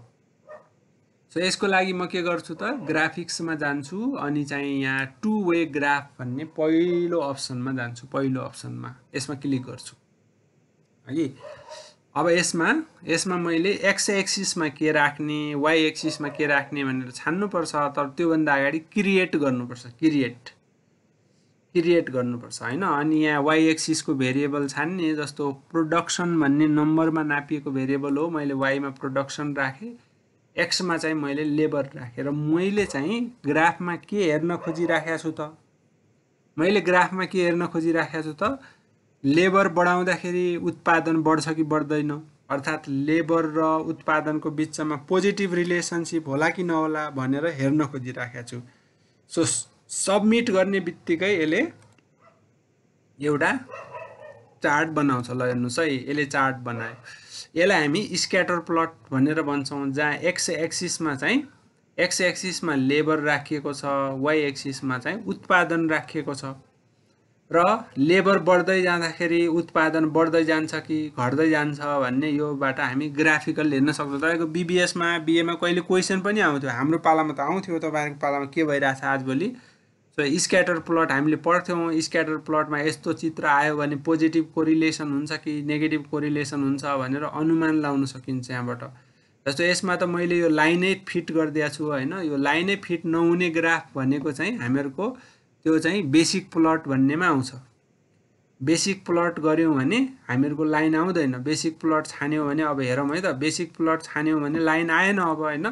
सो यसको लागि म के गर्छु त, ग्राफिक्समा जान्छु अनि चाहिँ यहाँ 2 वे ग्राफ भन्ने पहिलो अप्सनमा जान्छु। पहिलो अप्सनमा यसमा क्लिक गर्छु है। अब यसमा मैले एक्स एक्सिसमा के राख्ने, वाइ एक्सिसमा के राख्ने भनेर छान्नुपर्छ। तर त्योभन्दा अगाडि क्रिएट गर्नुपर्छ, क्रिएट गर्नुपर्छ होइन। अनि यहाँ वाइ एक्सिसको भेरिएबल छान्ने, जस्तो प्रोडक्सन भन्ने नम्बरमा नापिएको भेरिएबल हो। मैले वाइमा प्रोडक्सन राखेँ, एक्समा चाहिँ मैले लेबर राखेँ। र मैले चाहिँ ग्राफमा के हेर्न खोजिराखेको छु त? मैले ग्राफमा के हेर्न खोजिराखेको छु त? लेबर बढाउँदाखेरि उत्पादन बढ्छ कि बढ्दैन, अर्थात् लेबर र उत्पादनको बिचमा पोजिटिभ रिलेसनसिप होला कि नहोला भनेर हेर्न खोजिराखेको छु। सो सबमिट गर्ने बित्तिकै यसले एउटा चार्ट बनाउँछ। ल हेर्नुहोस् है, यसले चार्ट बनायो। यसलाई हामी स्क्याटर प्लट भनेर भन्छौँ, जहाँ एक्स एक्सिसमा लेबर राखिएको छ, वाइ एक्सिसमा चाहिँ उत्पादन राखिएको छ। र लेबर बढ्दै जाँदाखेरि उत्पादन बढ्दै जान्छ कि घट्दै जान्छ भन्ने योबाट हामी ग्राफिकल हेर्न सक्छौँ। तपाईँको बीबीएसमा बिएमा कहिले क्वेसन पनि आउँथ्यो, हाम्रो पालामा त आउँथ्यो, तपाईँहरूको पालामा के भइरहेछ आजभोलि। सो स्क्याटर प्लट हामीले पढ्थ्यौँ। स्क्याटर प्लटमा यस्तो चित्र आयो भने पोजिटिभ कोरिलेसन हुन्छ कि नेगेटिभ कोरिलेसन हुन्छ भनेर अनुमान लाउन सकिन्छ यहाँबाट। जस्तो यसमा त मैले यो लाइनै फिट गरिदिएको छु होइन। यो लाइनै फिट नहुने ग्राफ भनेको चाहिँ हामीहरूको त्यो चाहिँ बेसिक प्लट भन्नेमा आउँछ। बेसिक प्लट गऱ्यौँ भने हामीहरूको लाइन आउँदैन। बेसिक प्लट छान्यौँ भने अब हेरौँ है त, बेसिक प्लट छान्यौँ भने लाइन आएन अब होइन,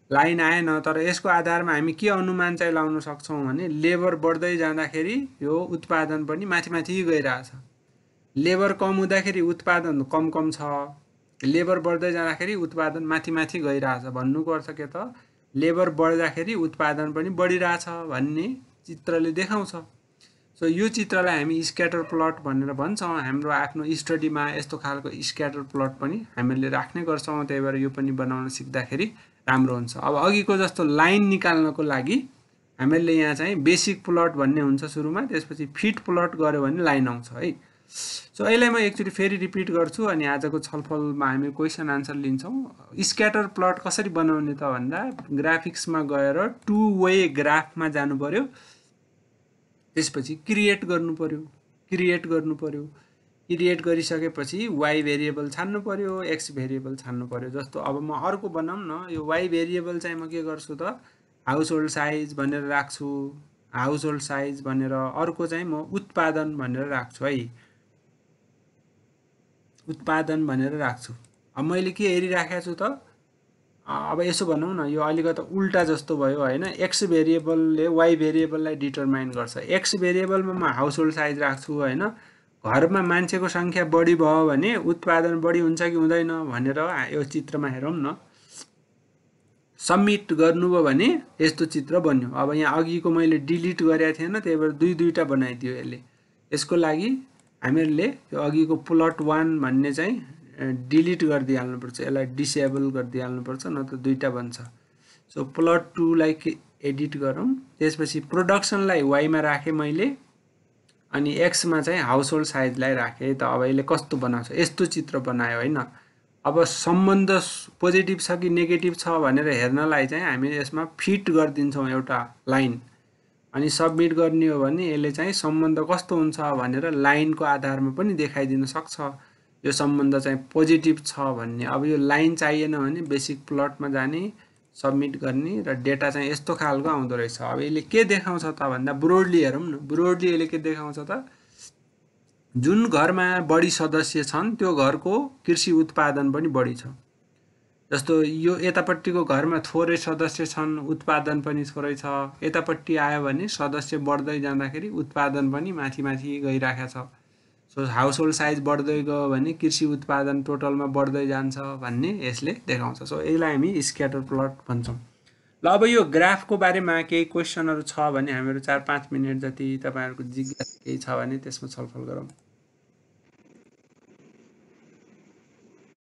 लाइन आएन। तर यसको आधारमा हामी के अनुमान चाहिँ लाउन सक्छौँ भने लेबर बढ्दै जाँदाखेरि यो उत्पादन पनि माथि माथि गइरहेछ। लेबर कम हुँदाखेरि उत्पादन कम छ, लेबर बढ्दै जाँदाखेरि उत्पादन माथि माथि गइरहेछ। भन्नुको अर्थ के त, लेबर बढ्दाखेरि उत्पादन पनि बढिरहेछ भन्ने चित्रले देखाउँछ। सो यो चित्रलाई हामी स्क्याटर प्लट भनेर भन्छौँ। हाम्रो आफ्नो स्टडीमा यस्तो खालको स्क्याटर प्लट पनि हामीले राख्ने गर्छौँ। त्यही भएर यो पनि बनाउन सिक्दाखेरि राम्रो हुन्छ। अब अघिको जस्तो लाइन निकाल्नको लागि हामीले यहाँ चाहिँ बेसिक प्लट भन्ने हुन्छ सुरुमा, त्यसपछि फिट प्लट गऱ्यो भने लाइन आउँछ है। सो यसलाई म एकचोटि फेरि रिपिट गर्छु अनि आजको छलफलमा हामी क्वेसन आन्सर लिन्छौँ। स्क्याटर प्लट कसरी बनाउने त भन्दा ग्राफिक्समा गएर 2 वे ग्राफमा जानु पर्यो, त्यसपछि क्रिएट गर्नु पर्यो। क्रिएट गरिसकेपछि वाइ भेरिएबल छान्नु पर्यो, एक्स भेरिएबल छान्नु पर्यो। जस्तो अब म अर्को बनाऊँ न, यो वाइ भेरिएबल चाहिँ म के गर्छु त हाउस होल्ड साइज भनेर राख्छु, हाउस होल्ड साइज भनेर अर्को चाहिँ म उत्पादन भनेर राख्छु है, उत्पादन भनेर राख्छु। अब मैले के हेरिराखेको छु त, अब यसो भनौँ न, यो अलिकति उल्टा जस्तो भयो होइन। एक्स भेरिएबलले वाइ भेरिएबललाई डिटरमाइन गर्छ। एक्स भेरिएबलमा म हाउस होल्ड साइज राख्छु होइन, घरमा मान्छेको सङ्ख्या बढी भयो भने उत्पादन बढी हुन्छ कि हुँदैन भनेर यो चित्रमा हेरौँ न। सबमिट गर्नुभयो भने यस्तो चित्र बन्यो। अब यहाँ अघिको मैले डिलिट गरेको थिएन, त्यही भएर दुईटा बनाइदियो यसले। यसको लागि हामीहरूले यो अघिको प्लट 1 भन्ने चाहिँ डिलिट गरिदिइहाल्नुपर्छ, यसलाई डिसेबल गरिदिइहाल्नुपर्छ, नत्र दुईटा बन्छ। सो प्लट 2 लाई एडिट गरौँ, त्यसपछि प्रोडक्सनलाई वाइमा राखेँ मैले अनि एक्समा चाहिँ हाउस होल्ड साइजलाई राखेँ। त अब यसले कस्तो बनाउँछ, यस्तो चित्र बनायो होइन। अब सम्बन्ध पोजिटिभ छ कि नेगेटिभ छ भनेर हेर्नलाई चाहिँ हामी यसमा फिट गरिदिन्छौँ एउटा लाइन, अनि सबमिट गर्ने हो भने यसले चाहिँ सम्बन्ध कस्तो हुन्छ भनेर लाइनको आधारमा पनि देखाइदिन सक्छ यो सम्बन्ध चाहिँ पोजिटिभ छ भन्ने। अब यो लाइन चाहिएन भने बेसिक प्लटमा जाने, सबमिट गर्ने र डेटा चाहिँ यस्तो खालको आउँदो रहेछ। अब यसले के देखाउँछ त भन्दा ब्रोडली हेरौँ न। ब्रोडली यसले के देखाउँछ त, जुन घरमा बढी सदस्य छन् त्यो घरको कृषि उत्पादन पनि बढी छ। जस्तो यो यतापट्टिको घरमा थोरै सदस्य छन्, उत्पादन पनि थोरै छ। यतापट्टि आयो भने सदस्य बढ्दै जाँदाखेरि उत्पादन पनि माथि माथि गइरहेको छ। सो हाउस होल्ड साइज बढ्दै गयो भने कृषि उत्पादन टोटलमा बढ्दै जान्छ भन्ने यसले देखाउँछ। सो यसलाई हामी स्क्याटर प्लट भन्छौँ। ल अब यो ग्राफको बारेमा केही क्वेसनहरू छ भने हामीहरू 4-5 मिनट जति तपाईँहरूको जिज्ञासा केही छ भने त्यसमा छलफल गरौँ।